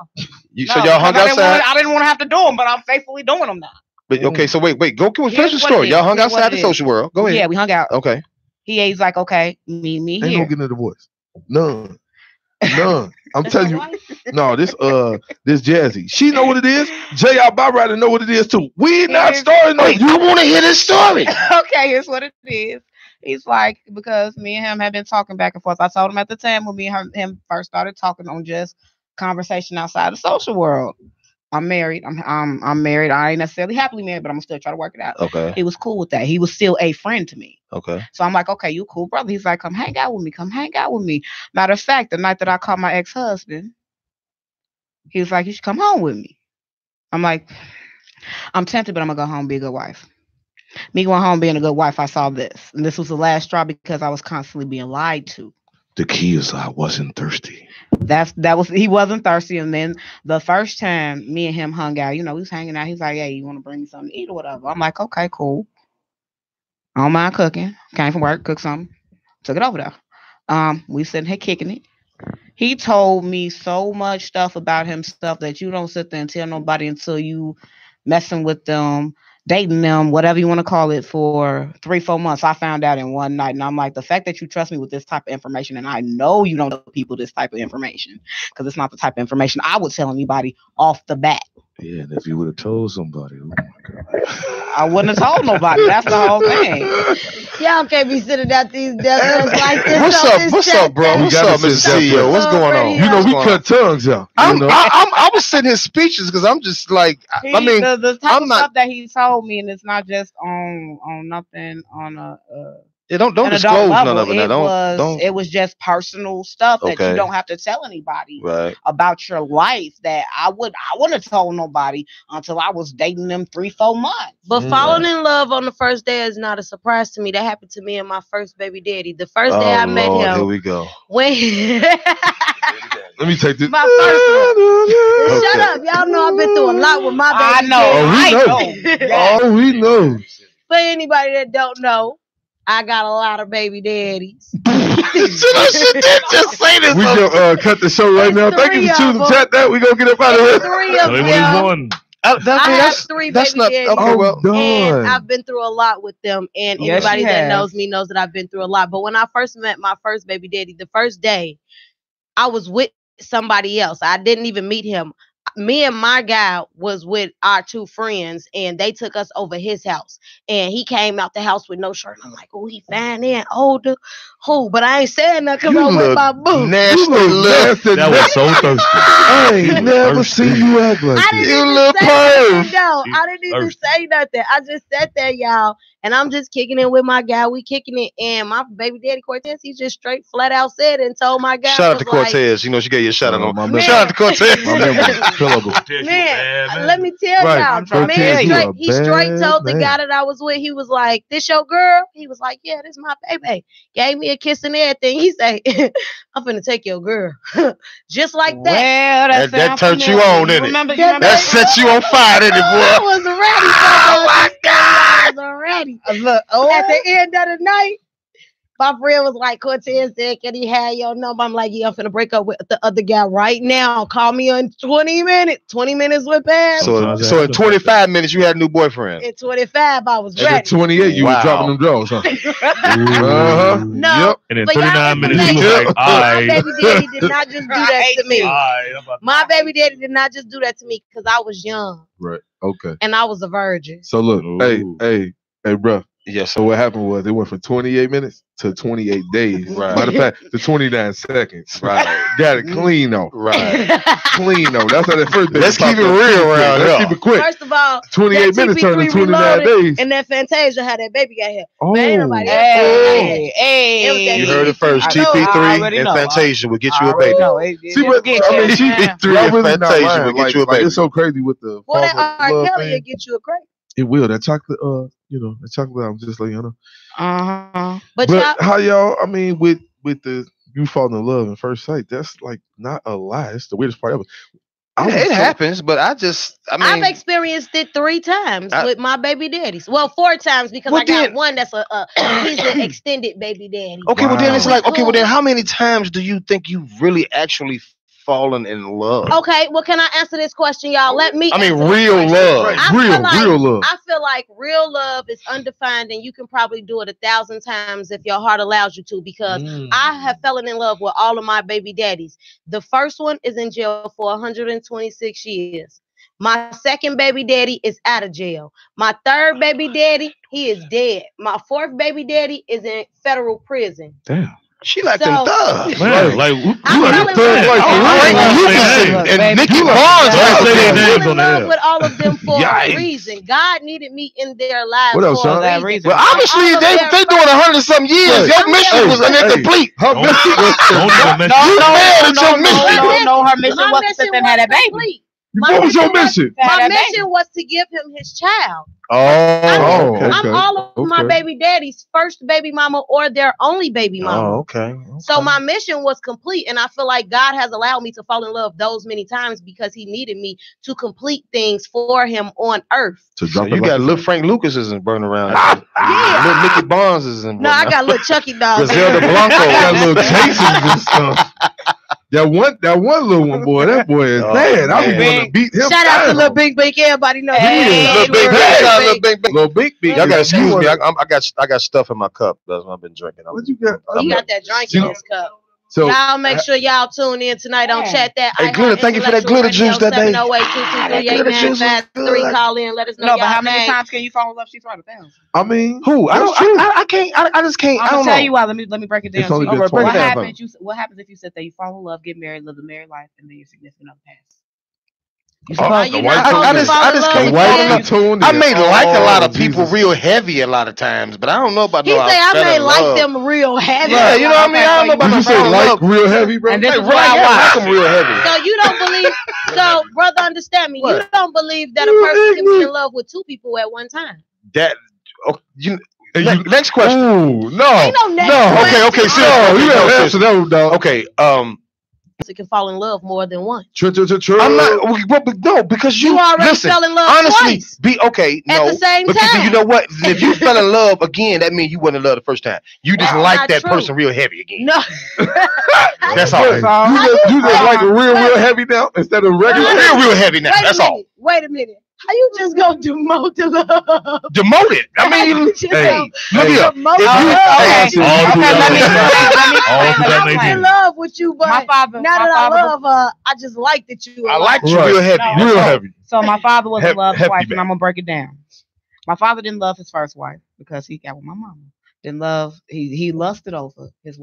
So y'all hung outside? I didn't want to have to do them, but I'm faithfully doing them now. But okay, so wait, go finish the Here's what story. it Y'all is. hung Here's what outside it the is. social world. Go ahead. Yeah, we hung out. Okay. He's like, okay, meet me Ain't here. no getting a divorce. None. I'm telling you. No, this Jazzy. She know what it is. J.R. Bob know what it is too. We not starting no. You want to hear this story? Okay, here's what it is. He's like, because me and him have been talking back and forth. I told him at the time when me and him first started talking on just conversation outside the social world. I'm married. I'm married. I ain't necessarily happily married, but I'm still trying to work it out. Okay. He was cool with that. He was still a friend to me. Okay. So I'm like, okay, you cool, brother. He's like, come hang out with me. Come hang out with me. Matter of fact, the night that I called my ex-husband, he was like, you should come home with me. I'm like, I'm tempted, but I'm gonna go home and be a good wife. Me going home being a good wife, I saw this. And this was the last straw because I was constantly being lied to. The key is I wasn't thirsty. He wasn't thirsty. And then the first time me and him hung out, we was hanging out. He's like, hey, you want to bring me something to eat or whatever? I'm like, okay, cool. I don't mind cooking. Came from work, cooked something, took it over there. We sitting here kicking it. He told me so much stuff about himself that you don't sit there and tell nobody until you messing with them, dating them, whatever you want to call it, for 3-4 months. I found out in one night, and I'm like, the fact that you trust me with this type of information, and I know you don't tell people this type of information, because it's not the type of information I would tell anybody off the bat. Yeah, and if you would have told somebody, oh my God. I wouldn't have told nobody. That's the whole thing. Y'all can't be sitting at these desks like this. What's up, bro? What's up, Mr. CEO? What's going on? You know, we cut tongues, y'all. I was sitting here speechless because I'm just like, the type of stuff that he told me, and it's not just on nothing on a. Don't disclose none of it. It was just personal stuff that you don't have to tell anybody about your life. That I wouldn't have told nobody until I was dating them 3-4 months. But falling in love on the first day is not a surprise to me. That happened to me and my first baby daddy. The first day I met him. Here we go. When let me take this. My first one. Shut up. Y'all know I've been through a lot with my baby. I know. We know. For anybody that don't know, I got a lot of baby daddies. She did just say this. We gonna cut the show right now. Thank you for choosing chat that. We gonna get up out of here. 3 of them. I have 3 baby daddies. And I've been through a lot with them. And anybody that knows me knows that I've been through a lot. But when I first met my first baby daddy, the first day, I was with somebody else. I didn't even meet him. Me and my guy was with our 2 friends, and they took us over his house. And he came out the house with no shirt. And I'm like, oh, he fine and older. Oh, but I ain't saying nothing because I'm with my boo. Nasty nasty. That was so thirsty. I ain't never seen you act like that. You little perv. No, I didn't even say nothing. I just sat there, y'all, and I'm just kicking it with my guy. We kicking it, and my baby daddy Cortez, he just straight flat out said and told my guy. Shout out to Cortez. She gave you a shout out on my man. Shout out to Cortez. Man, let me tell y'all, man, he straight told the guy that I was with, he was like, this your girl? He was like, yeah, this my baby. Gave me a kiss and everything. He said, I'm finna take your girl. Just like that. Well, that turned you on, didn't it? That set you on fire, didn't it, boy? I was ready. Oh, my God. I was ready. Look, at the end of the night, My friend was like, Cortez said, can he have your number? I'm like, yeah, I'm finna break up with the other guy right now. Call me in 20 minutes. 20 minutes would pass. So in 25 minutes, you had a new boyfriend. In 25 I was And ready. at 28, you were dropping them draws, huh? No. Yep. And in But 39 minutes, you he was like, my baby daddy did not just do that to me. Alright, My baby daddy did not just do that to me because I was young. Right. Okay. And I was a virgin. So look, hey, bro. Yes. So what happened was it went from 28 minutes to 28 days. Right. Matter of fact, to 29 seconds. Right. Got it clean though. Right. Clean though. That's how that first. Let's keep it real around here. Let's keep it quick. First of all, 28 minutes turned to 29 days. And that Fantasia had that baby got here. Oh. Man, ain't nobody else. Hey. You heard it first. TP3 and Fantasia will get you a baby. See, but I mean, TP3 and Fantasia will get you a baby. It's so crazy with the. Well, that R. love Kelly thing. will get you a crate. It will. That chocolate, that chocolate. I'm just letting you know. But But how y'all? I mean, with the you falling in love at first sight, that's like not a lie. It's the weirdest part ever. It happens, but I mean, I've experienced it 3 times with my baby daddies. Well, 4 times because I got one that's he's an extended baby daddy. Okay, well then it's like, okay, well then how many times do you think you really actually fallen in love? Okay, well, can I answer this question, y'all? Let me. I mean, answer real this love. question. Real love. I feel like real love is undefined, and you can probably do it 1,000 times if your heart allows you to. Because I have fallen in love with all of my baby daddies. The first one is in jail for 126 years. My second baby daddy is out of jail. My third baby daddy, he is dead. My fourth baby daddy is in federal prison. Damn. She like them thugs. Man, like You like the third place. And Nicky Barnes. I'm in love with all of them for a reason. God needed me in their lives What else, for son? a reason. Well, obviously they doing 100-something years. Your mission was incomplete. Her mission was No, her mission was to sit there and have that baby. What was your mission? My mission was to give him his child. I'm all of my baby daddy's first baby mama or their only baby mama. Okay. So my mission was complete, and I feel like God has allowed me to fall in love those many times because He needed me to complete things for Him on earth. So you got little Frank Lucas isn't burning around. Yeah. Little Nicky Barnes isn't. No, I got little Chucky dolls. Griselda Blanco got little Jasons and stuff. That one little one, boy. That boy is bad. I be want to beat him. Shout out to Little Big Big. Everybody knows. Little Big Big. Y'all gotta excuse me. I got stuff in my cup. That's what I've been drinking. What you got? He got that drink in his cup. So y'all make sure y'all tune in tonight on Chat That. Hey, Glitter, thank you for that glitter juice that day. 708-223-8953. Call in. Let us know. No, but how many times can you fall in love? She's right 1,000. I mean, who? I can't. I just can't. I'm gonna tell you why. Let me break it down. Only been 20. What happens if you sit there, you fall in love, get married, live a married life, and then your significant other passes? I may like a lot of people real heavy a lot of times, but I don't know about. He say I may like them real heavy. Yeah, you know what I mean. I don't know about. Did you say like real heavy, bro? And this is I like them real heavy. So you don't believe? So brother, understand me. You don't believe that a person can be in love with 2 people at one time? That next question. Ooh, no. Ain't no next question. Okay. So you gotta answer that one, dog. Okay. It can fall in love more than one. True. I'm not. No, because you already fell in love honestly, twice. At the same because time. You know what? If you fell in love again, that means you wasn't in love the first time. You just That's like not that true. person real heavy again. No. That's all. You just like a real heavy now instead of regular. Real heavy now. That's all. Wait a minute. How you just gonna demote the love? Demote it. I mean, look here. I'm in love with you, but now that I love her, I just like that you. I like you real heavy. Real heavy. So my father was in love Heavy twice, man. and I'm gonna break it down. My father didn't love his first wife because he got with my mama. Didn't love. He lusted over his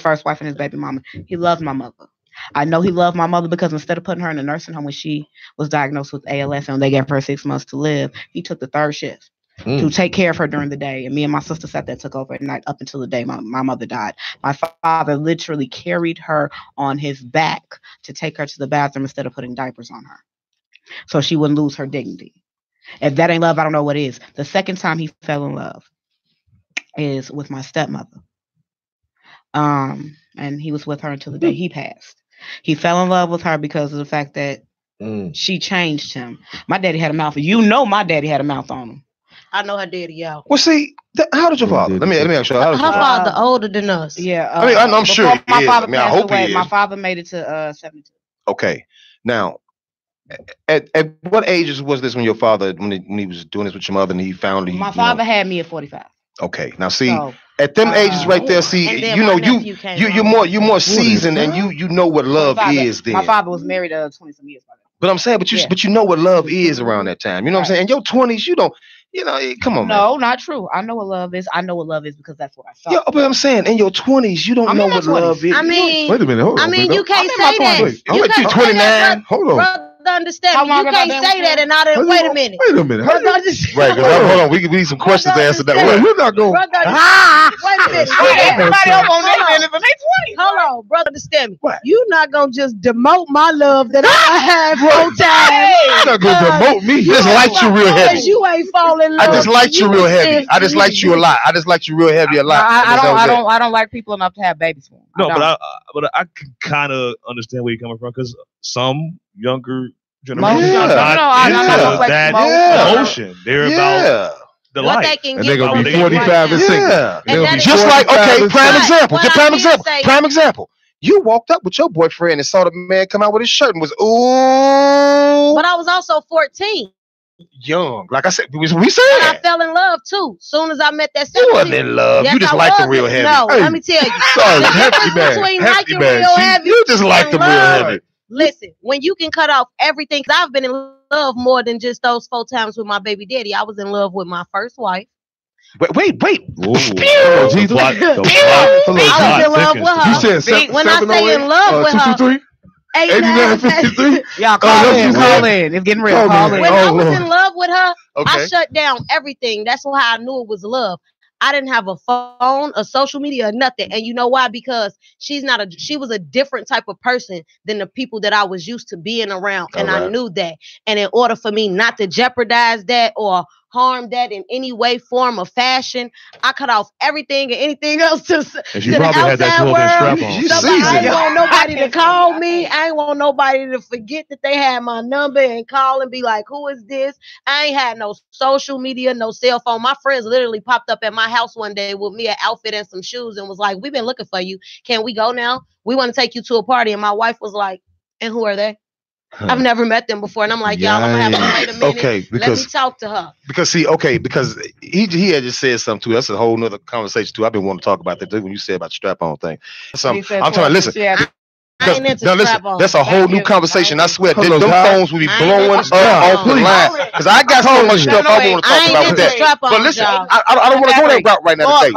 first wife and his baby mama. He loved my mother. I know he loved my mother because instead of putting her in a nursing home when she was diagnosed with ALS and they gave her 6 months to live, he took the 3rd shift to take care of her during the day. And me and my sister sat there, took over at night up until the day my mother died. My father literally carried her on his back to take her to the bathroom instead of putting diapers on her, so she wouldn't lose her dignity. If that ain't love, I don't know what is. The second time he fell in love is with my stepmother. And he was with her until the day he passed. He fell in love with her because of the fact that she changed him. My daddy had a mouth. You know my daddy had a mouth on him. I know her daddy, y'all. Well, see, how did your father? Let me ask you. How did her father older than us? Yeah. I mean, I'm sure my father I hope he is. My father made it to 72. Okay. Now, at what ages was this when your father, when he was doing this with your mother, and he found My father had me at 45. Okay. Now, see, at them ages right there, see, you're more seasoned, and you know what love is. Then my father was married 20 some years by then. But I'm saying, but you know what love is around that time. You know what I'm saying? In your 20s, you don't. Come on, man. No, not true. I know what love is. I know what love is because that's what I saw. Yeah, but I'm saying, in your 20s, you don't know what love is. I mean, wait a minute. Hold on. You can't say that. I'm like, you 29. Hold on. Brother, understand me. You can't say that and not. Wait a minute. Wait a minute. Right, hold on. We need some questions to answer that. We're not going. Wait a minute. Everybody else on their minutes and they 20. Hold on, brother, understand me. You're not gonna just demote my love that I have all time. You're not gonna demote me. Just liked you real heavy. You ain't falling in love. I just liked you real heavy. I just liked you a lot. I just liked you real heavy a lot. I don't like people enough to have babies for them. No, but I can kind of understand where you're coming from because some younger generations are not into that emotion. They're about the life. And they're gonna be 45 and 60. Just like, okay, prime example. You walked up with your boyfriend and saw the man come out with his shirt and was ooh. But I was also 14. Young, like I said, we said. And I fell in love too. Soon as I met that 17. You wasn't in love. Yes, you just liked the real heavy. No, let me tell you. Sorry, the difference between liking real heavy. You just liked the real heavy. Listen, when you can cut off everything, because I've been in love more than just those 4 times with my baby daddy. I was in love with my first wife. Wait. Ooh. I was in love with her. You said when I say in love with her. 8953. Y'all call in. It's getting real. Call in. When I was in love with her, I shut down everything. That's how I knew it was love. I didn't have a phone, a social media, or nothing. And you know why? Because she was a different type of person than the people that I was used to being around. And I knew that. And in order for me not to jeopardize that or harm that in any way, form, or fashion, I cut off everything and anything else to the outside world. I ain't want nobody to call me. I ain't want nobody to forget that they had my number and call and be like, who is this? I ain't had no social media, no cell phone. My friends literally popped up at my house one day with me, an outfit and some shoes, and was like, we've been looking for you. Can we go now? We want to take you to a party. And my wife was like, and who are they? I've never met them before. And I'm like, y'all, I'm going to have to wait a minute. Okay, let me talk to her. Because he had just said something too. That's a whole nother conversation too. I've been wanting to talk about that too when you said about the strap-on thing. I'm trying to listen. That's a whole new conversation. I swear, them phones will be blowing up off the line. Because I got so much stuff I want to talk about with that. But listen, I don't want to go that route right now today.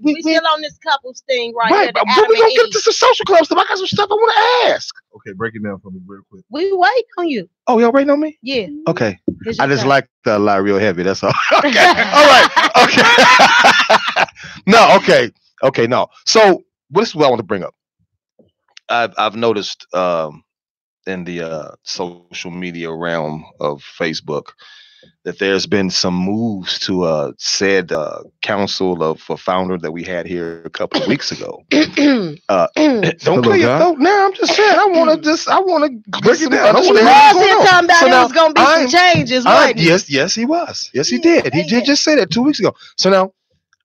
We still on this couples thing right here. But we're going to get into some social club stuff. I got some stuff I want to ask. Okay, break it down for me real quick. We waiting on you. Oh, y'all waiting on me? Yeah. Okay. I just like the lie real heavy. That's all. Okay. All right. Okay. No. Okay. Okay. No. So this is what I want to bring up. I've noticed in the social media realm of Facebook that there's been some moves to said council of a founder that we had here a couple of weeks ago. Don't clear your throat now. I'm just saying. I want to break it down. He was talking about there was going to be some changes. Yes, he was. Yes, he did. He did just say that 2 weeks ago. So now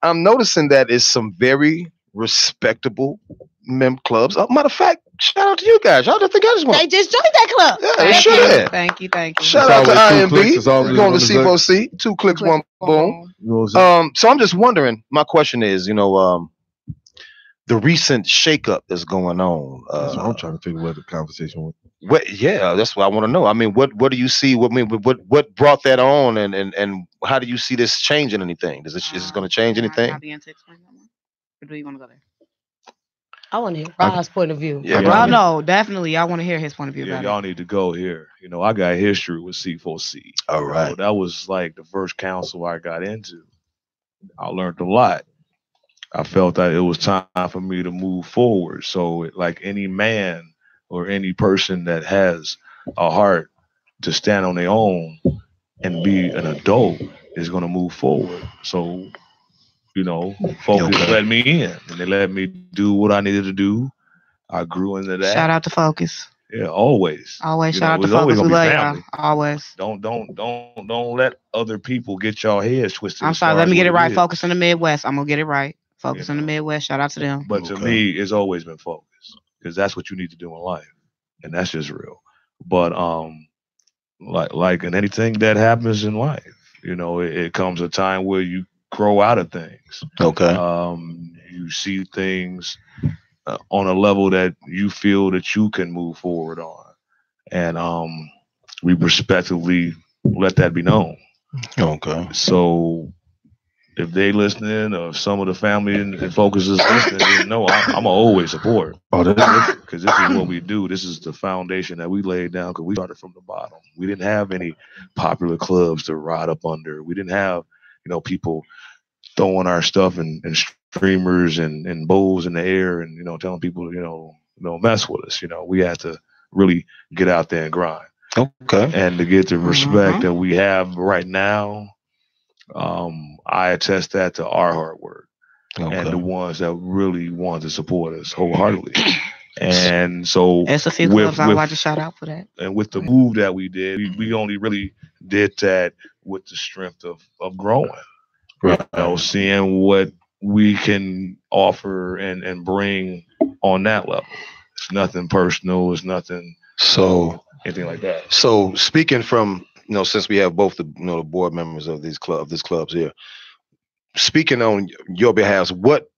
I'm noticing that is some very respectable clubs. Matter of fact, shout out to you guys. Y'all just think I just want. They just joined that club. Yeah, they should. Thank you. Shout out to IMB. We're going to C4C. 2 clicks, 1 boom. So I'm just wondering. My question is, the recent shakeup that's going on. That's what I'm trying to figure where the conversation went. That's what I want to know. I mean, what do you see? What brought that on, and how do you see this changing anything? Is this going to change anything? Or do you want to go there? I want to hear Rod's point of view. Yeah, well, no, definitely. I want to hear his point of view. Yeah, y'all need to go here. I got history with C4C. All right. That was like the first council I got into. I learned a lot. I felt that it was time for me to move forward. So, like any man or any person that has a heart to stand on their own and be an adult is going to move forward. So, Focus let me in, and they let me do what I needed to do. I grew into that. Shout out to Focus. Yeah, always. Always You shout know, out to it's always Focus. We gonna be love y'all. family. Always. Don't let other people get y'all heads twisted. I'm as sorry. far Let as me get what it right. is. Focus in the Midwest. I'm gonna get it right. Focus You in the know. Midwest. Shout out to them. But to me, it's always been Focus because that's what you need to do in life, and that's just real. But like in anything that happens in life, you know, it comes a time where you grow out of things. Okay. You see things on a level that you feel that you can move forward on, and we respectively let that be known. Okay. So if they listening or some of the family and Focus is listening, you know, I'm always support. Because this is what we do. This is the foundation that we laid down because we started from the bottom. We didn't have any popular clubs to ride up under. We didn't have, you know, people throwing our stuff and streamers and bowls in the air and, you know, telling people, you know, don't mess with us. You know, we had to really get out there and grind. Okay. And to get the respect that we have right now, I attest that to our hard work and the ones that really want to support us wholeheartedly. And so There's a few clubs I would like to shout out for that. And with the move that we did, we only really did that with the strength of growing. Right. You know, seeing what we can offer and bring on that level. It's nothing personal. It's nothing anything like that. So speaking from, you know, since we have both the, you know, the board members of these clubs here, speaking on your behalf, what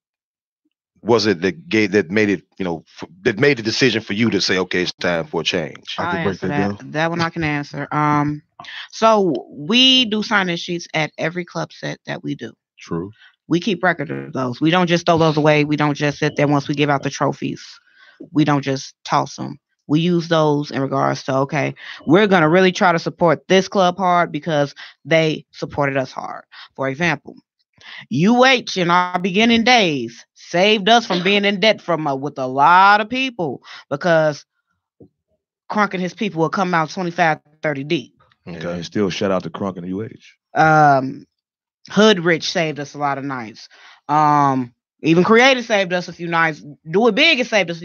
was it that made it, you know, that made the decision for you to say, okay, it's time for a change? I'll answer that one I can answer. So we do sign-in sheets at every club set that we do. True. We keep record of those. We don't just throw those away. We don't just sit there once we give out the trophies. We don't just toss them. We use those in regards to, okay, we're going to really try to support this club hard because they supported us hard. For example, UH in our beginning days saved us from being in debt with a lot of people because Crunk and his people will come out 25, 30 deep. Okay. And still shout out to Crunk and UH. Hood Rich saved us a lot of nights. Even Creative saved us a few nights. Do It Big has saved us.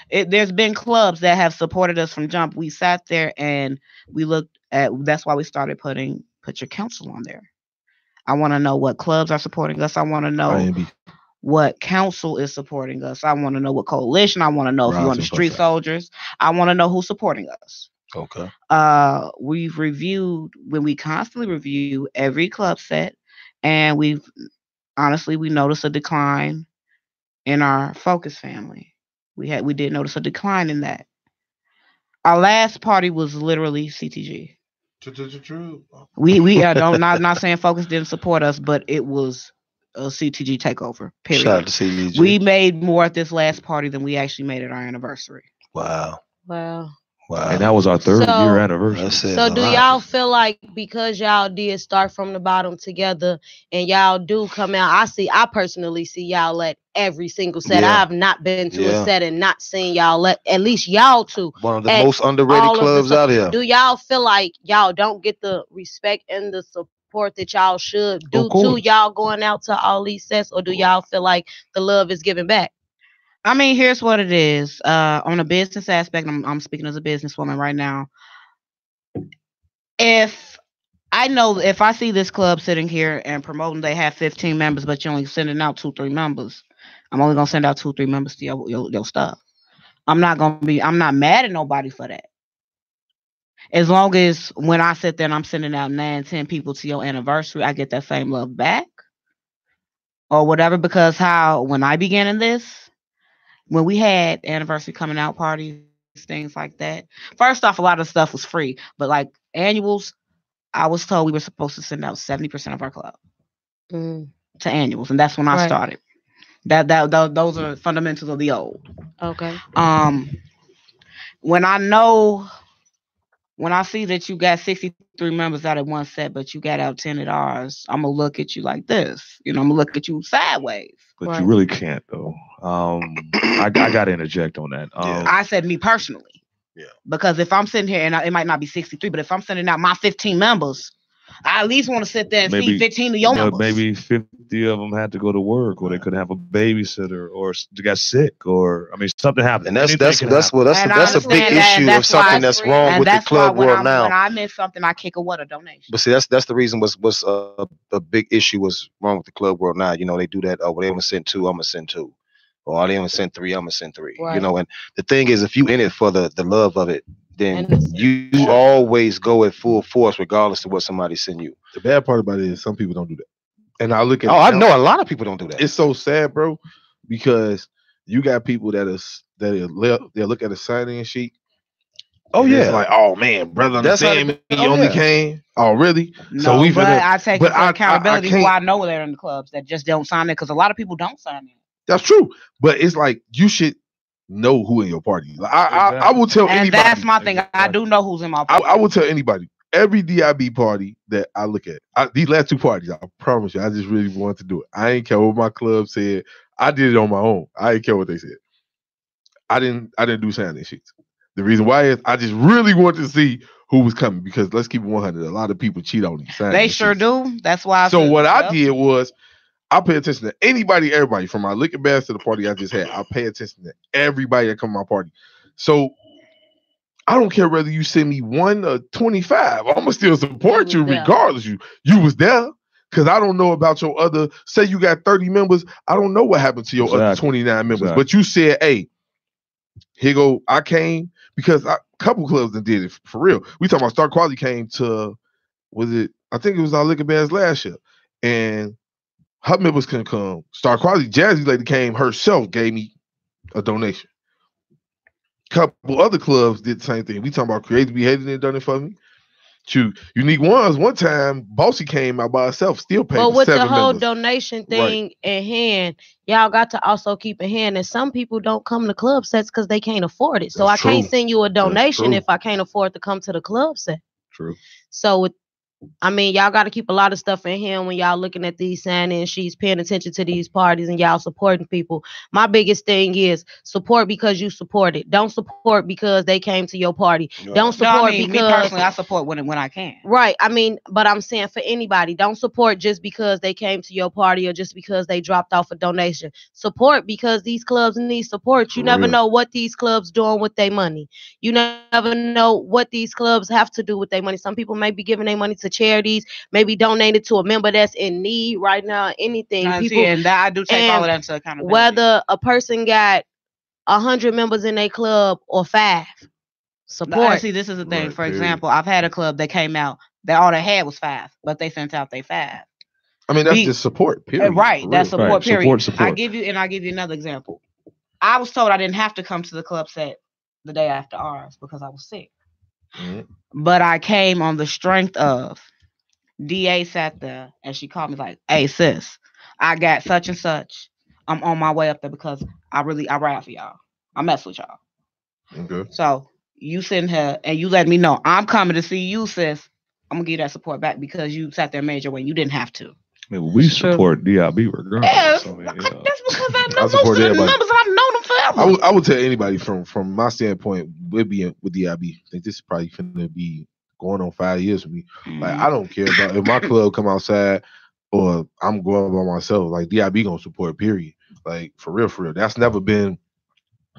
There's been clubs that have supported us from jump. We sat there and we looked at. That's why we started put your council on there. I want to know what clubs are supporting us. I want to know what council is supporting us. I want to know what coalition. I want to know if you want the street soldiers. I want to know who's supporting us. Okay. We've reviewed when we constantly review every club set, and we noticed a decline in our Focus family. We did notice a decline in that. Our last party was literally CTG. True. We not saying Focus didn't support us, but it was a CTG takeover. Period. Shout out to CTG. We made more at this last party than we actually made at our anniversary. Wow. And that was our third year anniversary. So do y'all feel like because y'all did start from the bottom together and y'all do come out, I personally see y'all at every single set. Yeah. I've not been to a set and not seen y'all at least y'all two. One of the most underrated clubs out here. Do y'all feel like y'all don't get the respect and the support that y'all should do to y'all going out to all these sets, or do y'all feel like the love is given back? I mean, here's what it is. On a business aspect, I'm speaking as a businesswoman right now. If I see this club sitting here and promoting, they have 15 members, but you're only sending out 2-3 members. I'm only gonna send out 2-3 members to your stuff. I'm not mad at nobody for that. As long as when I sit there and I'm sending out 9-10 people to your anniversary, I get that same love back or whatever. Because when I began in this. When we had anniversary coming out parties, things like that. First off, a lot of stuff was free, but like annuals, I was told we were supposed to send out 70% of our club to annuals, and that's when I started. Those are fundamentals of the old. Okay. When I see that you got 63 members out at one set, but you got out 10 at ours, I'm gonna look at you like this. You know, I'm gonna look at you sideways. But you really can't though. I got to interject on that. I said me personally. Yeah. Because if I'm sitting here and it might not be 63, but if I'm sending out my 15 members, I at least want to sit there and Maybe- see 15 of your But members. maybe 50 of them had to go to work, or they couldn't have a babysitter, or they got sick, or I mean something happened. And that's Anything can that's happen. what that's And a, I that's a big understand that, and issue of that's why something it's that's wrong and with the that's why club when world I now. when I miss something, I kick a donation. But see, that's the reason what's a big issue was wrong with the club world now. You know, they do that. Oh, well, they want to send 2, I'm gonna send 2. Or they want to send 3, I'm gonna send 3. Right. You know, and the thing is, if you in it for the love of it, then And you always go at full force, regardless of what somebody send you. The bad part about it is some people don't do that. And I look at Oh, I know a lot of people don't do that. it's so sad, bro, because you got people they'll look at a sign-in sheet. Oh and yeah, it's like, oh man, brother, That's how understand they- me. You oh, only yeah. came. Oh really? No, but I take but it for accountability who can't- I know they're in the clubs that just don't sign in, because a lot of people don't sign in. That's true, but it's like you should know who in your party. Like, I will tell And anybody. that's my thing. I do know who's in my party. I will tell anybody. Every DIB party that I look at, these last 2 parties, I promise you, I just really wanted to do it. I ain't care what my club said. I did it on my own. I ain't care what they said. I didn't do sign-in sheets. The reason why is I just really wanted to see who was coming, because let's keep it 100. A lot of people cheat on these sign-in They sheets. sure do. That's why. So what I Yep. did was I pay attention to anybody, everybody, from my liquor bass to the party I just had. I pay attention to everybody that come to my party. So I don't care whether you send me 1 or 25. I'm gonna still support you Yeah. regardless. You was there, because I don't know about your other. Say you got 30 members. I don't know what happened to your other Exactly. 29 members. Exactly. But you said, hey, here go. I came because a couple clubs that did it for real. We talking about Star Quality came to, was it? I think it was our liquor bass last year, and her members couldn't come. Star Quality Jazzy lady came herself, gave me a donation. Couple other clubs did the same thing. We talking about Creative Behavior and done it for me. Unique Ones, one time, Bossy came out by herself, still paid But for with 7 the whole members. donation thing in hand, y'all got to also keep in hand that some people don't come to club sets because they can't afford it. So That's I can't true. send you a donation true. if I can't afford to come to the club set. True. So y'all got to keep a lot of stuff in hand when y'all looking at these sign-in sheets, paying attention to these parties, and y'all supporting people. My biggest thing is support because you support it. Don't support because they came to your party. Right. Don't No, support I mean, me because personally, I support when I can. right. I mean, but I'm saying for anybody, don't support just because they came to your party or just because they dropped off a donation. Support because these clubs need support. You For never real. know what these clubs doing with their money. You never know what these clubs have to do with their money. Some people may be giving their money to charities, maybe donate it to a member that's in need right now. Anything. And People, and that I do take all and of that into accountability. whether a person got 100 members in their club or 5, support. See, this is the thing. Right, For period. example, I've had a club that came out that all they had was 5, but they sent out their 5. I mean, that's Be- just support, period. Right, for that's real. support. Right, Period. support. I'll give you another example. I was told I didn't have to come to the club set the day after ours because I was sick, Mhm. but I came on the strength of DA sat there and she called me like, "Hey sis, I got such and such. I'm on my way up there because I ride for y'all. I mess with y'all. Okay. So you sitting here and you let me know I'm coming to see you, sis. I'm gonna give you that support back because you sat there and made your way. You didn't have to. I mean, we support DIB regardless. Yes, I mean, that's because I know I most support of the everybody. members and I've known them forever. I would tell anybody from my standpoint, with being with DIB, I think this is probably going to be going on 5 years for me. Like, I don't care about if my club come outside or I'm going by myself. Like, DIB gonna support, period. Like, for real, for real. That's never been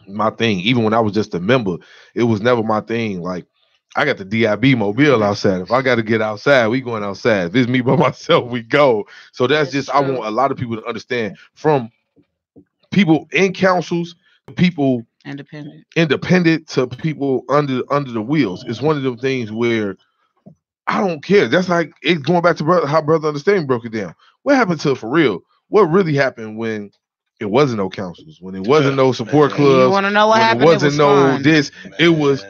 my thing. Even when I was just a member, it was never my thing. Like, I got the DIB mobile outside. If I got to get outside, we going outside. If it's me by myself, we go. So that's just, I true. want a lot of people to understand, from people in councils, people independent to people under the wheels. It's one of them things where I don't care. That's like it going back to how Brother Understanding broke it down. What happened to, for real? What really happened when it wasn't no councils, when it wasn't no support clubs? You want to know what when happened? it wasn't no fun. this. It was,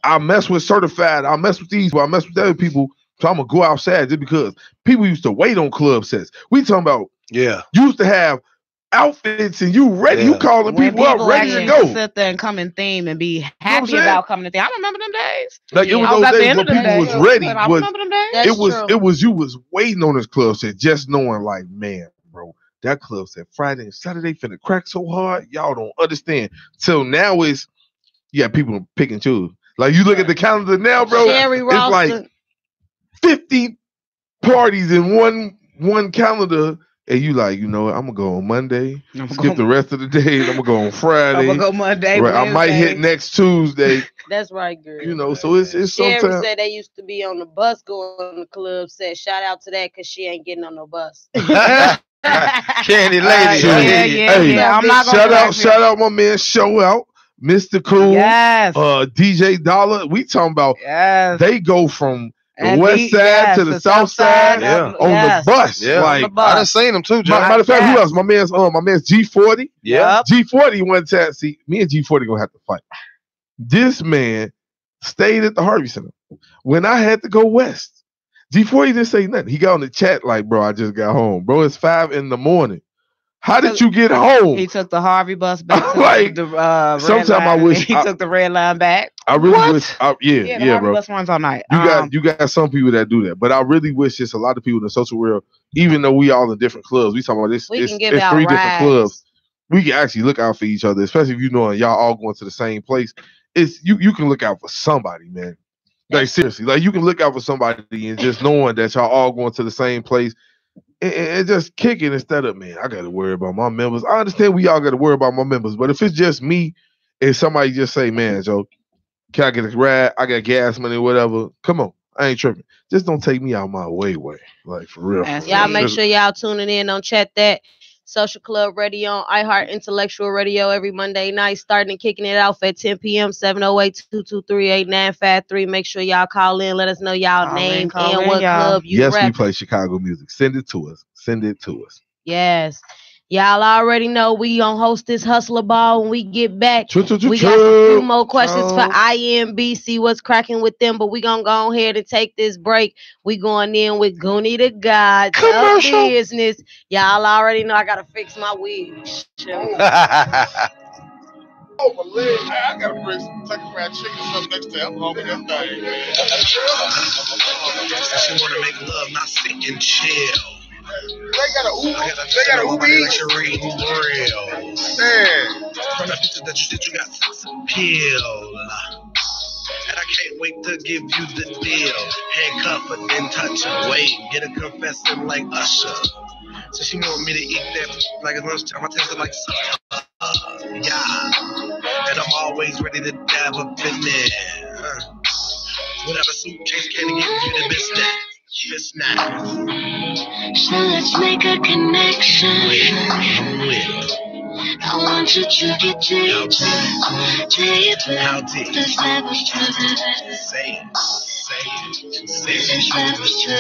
I mess with certified. I mess with these, but I mess with other people. So I'm gonna go outside just because people used to wait on club sets. We talking about, Yeah. you used to have outfits and you ready. You calling When people up ready to actually go. sit there and come in theme and be what I'm happy saying? about coming to theme. I remember them days. Like, it was I was those at the days end where of the people day, was ready. I But remember them days. That's true. it was you was waiting on this club set, just knowing like, man, bro, that club set Friday and Saturday finna crack so hard, y'all don't understand. Till now is, yeah, people pick and choose. Like, you look at the calendar now, bro, Sherry it's like Ralston. 50 parties in one calendar. And you like, I'm gonna go on Monday, skip the rest of the days. I'm gonna go on Friday. I'm gonna go Monday. Right, I might hit next Tuesday. That's right, girl. So it's Sherry sometimes. said they used to be on the bus going to the club. Said shout out to that because she ain't getting on no bus. Candy lady. Yeah. I'm not gonna shout out my man Show Out, Mr. Cool, yes. DJ Dollar. We talking about they go from the west side to the south side on the bus. Yeah, like I done seen them too, Joe. Matter of fact, who else? My man's G40. Yeah. G40 one time. See, me and G40 gonna have to fight. This man stayed at the Harvey Center when I had to go west. G40 didn't say nothing. He got on the chat like, bro, I just got home. Bro, it's 5 a.m. How did you get home? He took the Harvey bus back to like, the red sometimes line. I wish he took the red line back. I really wish. The Harvey bro. bus runs all night. You got some people that do that, but I really wish just a lot of people in the social world, even though we all in different clubs, we talking about this. It's 3 different clubs. We can actually look out for each other, especially if you know y'all all going to the same place. It's you can look out for somebody, man. Like seriously, like you can look out for somebody and just knowing that y'all all going to the same place. And just kick it instead of, man, I got to worry about my members. I understand we all got to worry about my members, but if it's just me and somebody just say, man, Joe, can I get a ride? I got gas money, whatever. Come on. I ain't tripping. Just don't take me out my way. Like, for real. Y'all make sure y'all tuning in. Don't chat that. Social Club Radio on iHeart Intellectual Radio every Monday night, starting and kicking it off at 10 p.m. 708-223-8953. Make sure y'all call in. Let us know y'all name and what club you rep. Yes, we play Chicago music. Send it to us. Yes. Y'all already know we gonna host this Hustler Ball when we get back. We got a few more questions for IMB, see what's cracking with them, but we gonna go ahead and take this break. We going in with Goonie the God of business. Y'all already know I gotta fix my wig. Oh, my leg. I gotta bring some Kentucky Fried Chicken something next time. I'm hungry that thing, man. She wanna make love, not sit and chill. They got an Uber Eats. Real. Man. From the picture that you said you got sex appeal. And I can't wait to give you the deal. Handcuff but then touch her. Wait, get her confessing like Usher. So she want me to eat that like a lunchtime. I taste it like sucker. Yeah. And I'm always ready to dive up in there. Whatever suitcase can give you the business. It's nice. So let's make a connection. I want you to get deeper. How deep? This levels to Say it. this levels to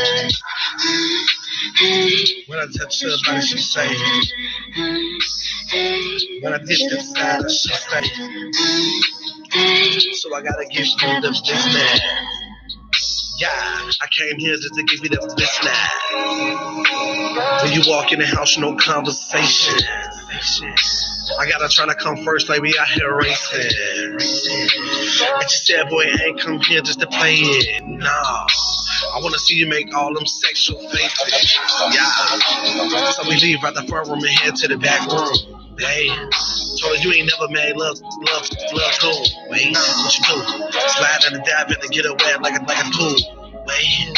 When I touch her body, she say it. When I dip inside her, she say it. So I gotta give you the business. Yeah, I came here just to give you the business. When you walk in the house, no conversation. I gotta try to come first, like we out here racing. And she said, boy, I ain't come here just to play it. Nah, I wanna see you make all them sexual faces. Yeah, so we leave out the front room and head to the back room. Hey, told her you ain't never made love cool. Wait, what you do? Slide in the dive in and get her wet like a pool. Wait, and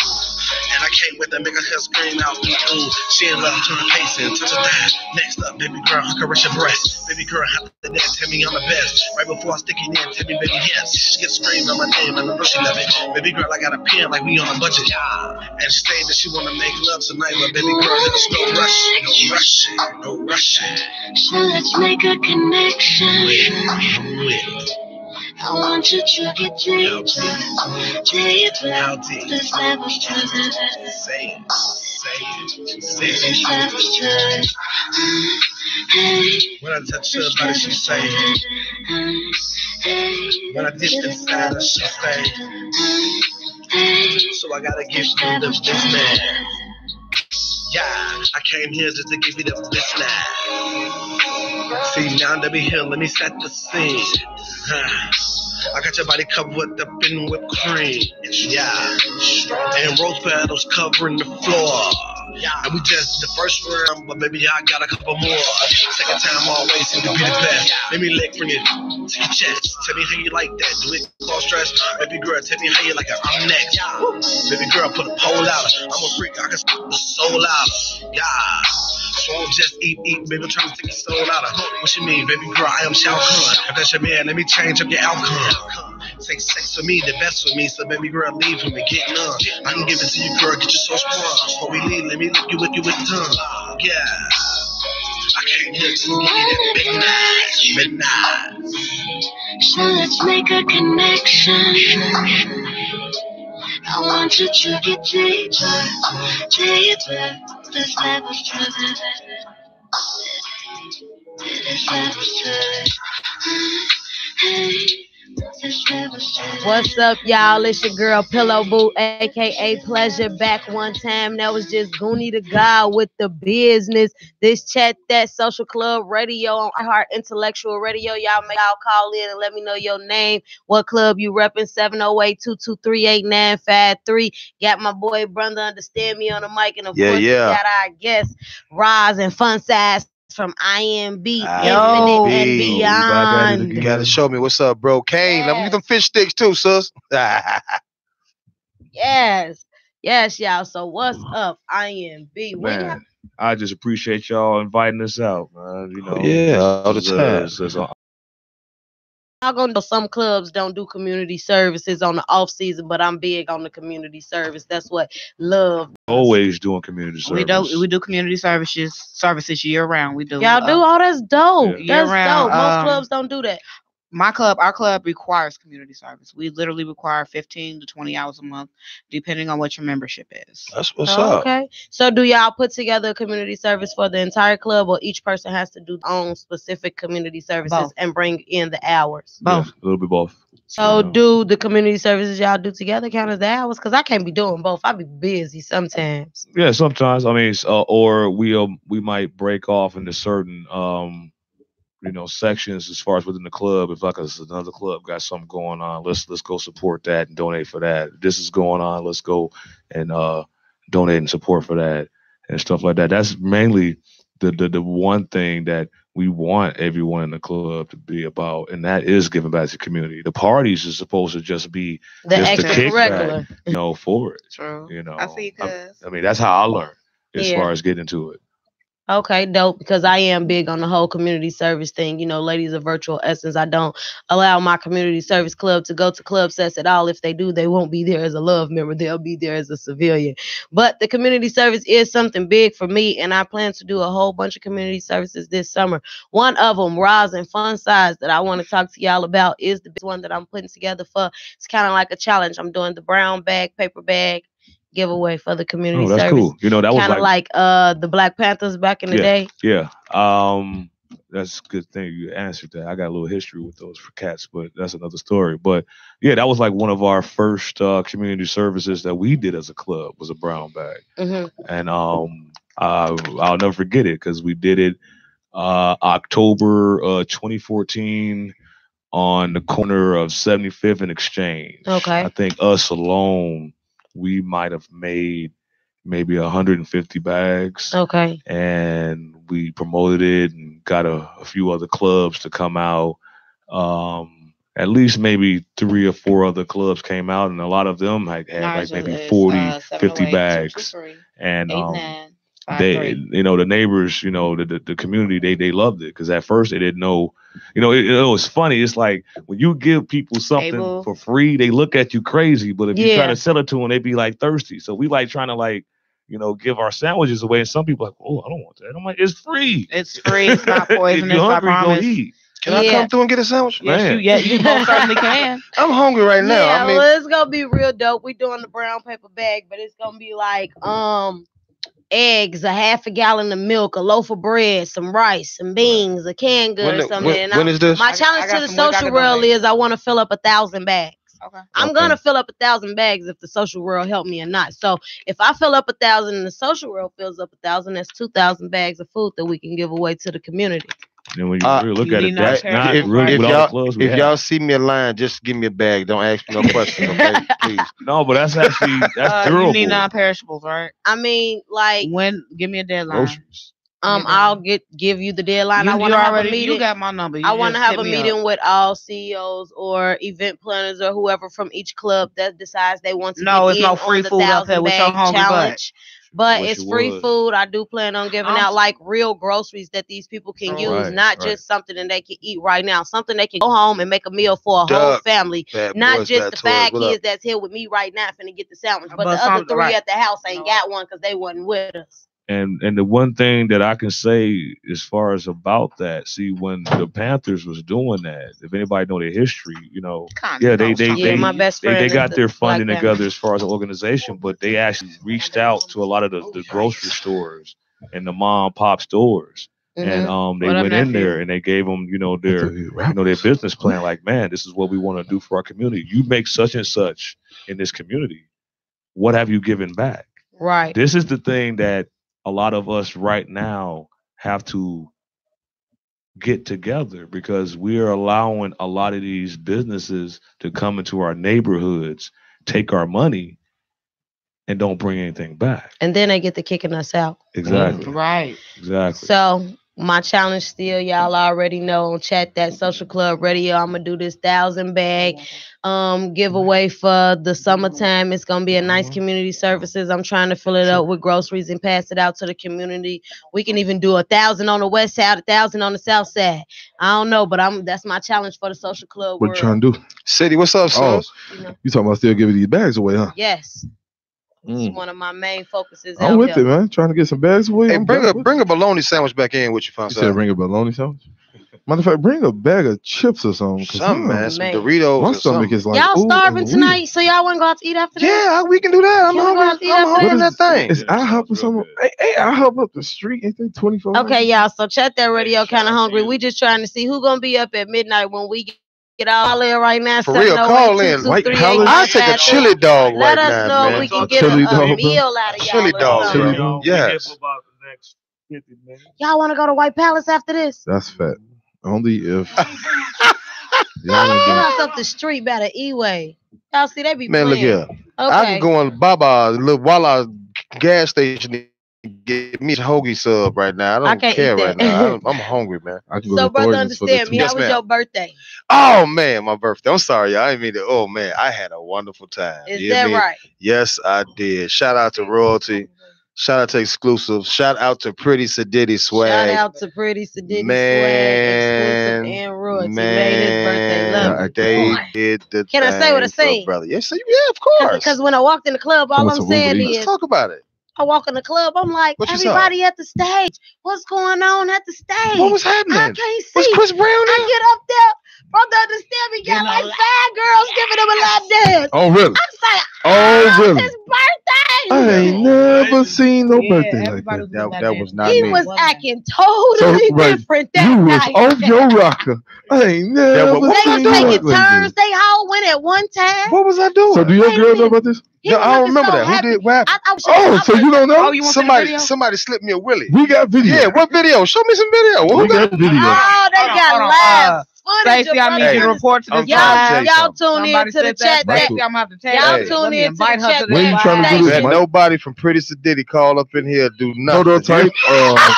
I can't wait to make her scream out. Ooh, she in love, turn pacing, touch her thigh. Next up, baby girl, caress your breast. Baby girl, have the net, tell me I'm the best. Right before I stick it in, tell me baby yes. She gets screamed on my name, and I know she love it. Baby girl, I got a pen like we on a budget. And she say that she wanna make love tonight, but baby girl, there's no rush. So let's make a connection. I want you to get deeper. How deep? This levels to Say it. this levels to When I touch her body, she say it. When I dip inside her, she say it. So I gotta give you the business. Yeah, I came here just to give you the business. See, now that we here, let me set the scene. I got your body covered up in whipped cream. Yeah, and rose petals covering the floor. And we just the first round, but baby, I got a couple more. Second time always seem to be the best. Let me lick from your to your chest. Tell me how you like that. Do it cause stress? Baby girl, tell me how you like it. I'm next. Baby girl, put a pole out. I'm a freak. I can the soul out. Yeah. So I don't just eat, baby. I'm trying to take your soul out of. What you mean, baby girl? I am Shao Kahn. If that's your man, let me change up your outcome. Take sex for me, the best for me. So baby girl, leave from me, get none. I can give it to you, girl. Get you so sprung. Before we leave, let me lick you with tongue. Yeah. I can't live to give you that midnight. So let's make a connection. I want you to get deeper. This level to this level What's up, y'all? It's your girl Pillow Boo, aka Pleasure. Back one time. That was just Goonie the God with the business. This Chat That Social Club Radio on iHeart Intellectual Radio. Y'all call in and let me know your name, what club you repping. 708-223-8953. Got my boy Brother Understand Me on the mic, and of course we got our guests Roz and Fun Size from IMB, Infinite and Beyond. You gotta show me what's up, bro. Kane, let me get them fish sticks too, sis. Yes, y'all. So what's up, IMB? Man, I just appreciate y'all inviting us out, man. You know, all the time. I'm gonna know some clubs don't do community services on the off season, but I'm big on the community service. That's what love does. Always doing community service. We do community services year round. We do. Y'all do? Oh, that's dope. Year round. Dope. Most clubs don't do that. Our club requires community service. We literally require 15 to 20 hours a month, depending on what your membership is. That's what's up. Okay. So do y'all put together a community service for the entire club, or each person has to do their own specific community services and bring in the hours? Both. Yeah, a little bit both. So do the community services y'all do together count as the hours? Because I can't be doing both. I be busy sometimes. Yeah, sometimes. I mean, or we might break off into certain sections as far as within the club. If like another club got something going on, let's go support that and donate for that. This is going on, let's go and donate and support for that and stuff like that. That's mainly the one thing that we want everyone in the club to be about, and that is giving back to the community. The parties is supposed to just be the just extracurricular, for it. True. I see. I mean, that's how I learned as far as getting into it. Okay, dope, because I am big on the whole community service thing. You know, ladies of virtual essence, I don't allow my community service club to go to club sets at all. If they do, they won't be there as a love member. They'll be there as a civilian. But the community service is something big for me, and I plan to do a whole bunch of community services this summer. One of them, Roz and Fun Size, that I want to talk to y'all about is the big one that I'm putting together for. It's kind of like a challenge. I'm doing the brown bag, paper bag giveaway for the community service. That's cool. You know, that was kind of like the Black Panthers back in the day. Yeah. That's a good thing you answered that. I got a little history with those for cats, but that's another story. But yeah, that was like one of our first community services that we did as a club, was a brown bag. Mm-hmm. And I'll never forget it because we did it October 2014 on the corner of 75th and Exchange. Okay. I think us alone, we might have made maybe 150 bags. Okay. And we promoted it and got a few other clubs to come out. At least maybe 3 or 4 other clubs came out, and a lot of them had like maybe 40, 50 bags. And they, the neighbors, the community, they loved it, because at first they didn't know. It was funny. It's like when you give people something for free, they look at you crazy. But if you try to sell it to them, they be like thirsty. So we like trying to give our sandwiches away. And some people are like, oh, I don't want that. I'm like, it's free. It's free. It's not poisonous. I promise. Go eat. Can I come through and get a sandwich? Yes, you most certainly can. I'm hungry right now. Yeah, well, it's gonna be real dope. We doing the brown paper bag, but it's gonna be like eggs, a half a gallon of milk, a loaf of bread, some rice, some beans, a canned good or something. When is this? My challenge to the social world is I want to fill up 1,000 bags. Okay. I'm gonna fill up 1,000 bags if the social world help me or not. So if I fill up 1,000 and the social world fills up 1,000, that's 2,000 bags of food that we can give away to the community. And when you really look at it, that's not if, really if what all the y'all clubs we if have. y'all see me in line, just give me a bag. Don't ask me no questions, okay? Please. No, but that's actually that's You durable. need non-perishables, right? I mean, like, Give me a deadline. Groceries. I'll give you the deadline. I want You to have a already meeting. you got my number. You I want to just have a hit me up. meeting with all CEOs or event planners or whoever from each club that decides they want to No, get it's in no free on the food up there 1,000 with your bag hungry butt. challenge. But Wish it's it free was. food. I do plan on giving out like real groceries that these people can use, Right, not right. just something that they can eat right now, something they can go home and make a meal for a whole Doug, family, Bad not boys, just bad the toys. 5 What kids up? that's here with me right now finna get the sandwich, but But the other some- 3 right. at the house ain't got one because they wasn't with us. And the one thing that I can say as far as about that, see, when the Panthers was doing that, if anybody know their history, My best friend they is got the their funding Black together as far as an organization, but they actually reached out to a lot of the grocery stores and the mom and pop stores. And they What up, went in nephew? there and they gave them, their business plan. Like, man, this is what we want to do for our community. You make such and such in this community. What have you given back? Right. This is the thing that a lot of us right now have to get together, because we are allowing a lot of these businesses to come into our neighborhoods, take our money, and don't bring anything back. And then they get to kicking us out. Exactly. Right. Exactly. So my challenge still, y'all already know, chat that Social Club Radio. I'm gonna do this 1,000 bag giveaway for the summertime. It's gonna be a nice community services. I'm trying to fill it up with groceries and pass it out to the community. We can even do 1,000 on the west side, 1,000 on the south side. I don't know, but that's my challenge for the Social Club. What you trying to do? City, what's up, son? You talking about still giving these bags away, huh? Yes. It's one of my main focuses. I'm with it, man. Trying to get some bags away. Hey, bring a bologna sandwich back in with you, You said bring a bologna sandwich? Matter of fact, bring a bag of chips or something. Something, man. Some Doritos. My or stomach something. is like, y'all ooh, starving ooh, tonight, so y'all want to go out to eat after this? Yeah, we can do that. I'm Can we go out to hungry. eat I'm after hungry in this? that thing. Is IHOP or something? Hey, IHOP up the street. Ain't they 24? Okay, y'all. So check that radio. Kind of hungry. We just trying to see who gonna be up at midnight when we get all in right now. For real, call in. White Palace. I'll take a chili dog Let right us now, know man. we can A get chili a dog, meal out of y'all. Chili or dog, something. bro. Yes. Y'all want to go to White Palace after this? That's fat. Only if Get us up the street by the E-way. Y'all see they be Man, look playing. here. I can go on Baba's little Walla's gas station and get me a hoagie sub right now. I don't can't care eat right that. now. I'm hungry, man. So, brother, understand me. How was your birthday? Oh man, my birthday. I'm sorry, y'all. I didn't mean to. Oh man, I had a wonderful time. Is You hear that me? right? Yes, I did. Shout out to Royalty. Shout out to Exclusive. Shout out to Pretty Sadiddy Swag. Shout out to Pretty Sadiddy Man, Swag, Exclusive, and Royalty. Made his birthday. Love they did the Can I say what I thing for say? brother. Yes, yeah, of course. Because when I walked in the club, all I'm saying Let's is, talk about it. I walk in the club, I'm like, What you saw? everybody at the stage. What's going on at the stage? What was happening? I can't see. Was Chris Brown there? I get up there. Brother, understand me, got like 5 girls giving him a lap dance. Oh, really? I'm like, Oh, really? his birthday. I ain't never seen no birthday like that. That was not He me. was acting totally different that You was night. off your rocker. I ain't never what They seen was you taking like turns. this. They all went at one time. What was I doing? So do your girl know about this? No, I don't remember that. Who did what? Oh, so you don't know? Somebody slipped me a willy. We got video. Yeah, what video? Show me some video. We Who got video. Oh, they got live footage. Stacey, I need you to report to this Y'all live. tune in to the chat. Stacey, I'm gonna have to tell Y'all you. tune in to the chat. When you trying to do this, Let Mike? nobody from Pretty Sadiddy call up in here do nothing. Prototype.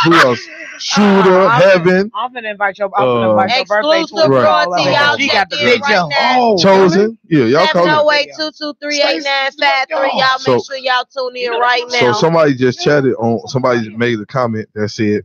Who else? Shooter, Heaven. I'm gonna invite your birthday Exclusive tour. Royalty. Y'all She got the check in video. right now. Chosen. Yeah, y'all call it. 708-223-8953. Y'all make sure y'all tune in right So now. somebody just chatted on. Somebody made a comment that said,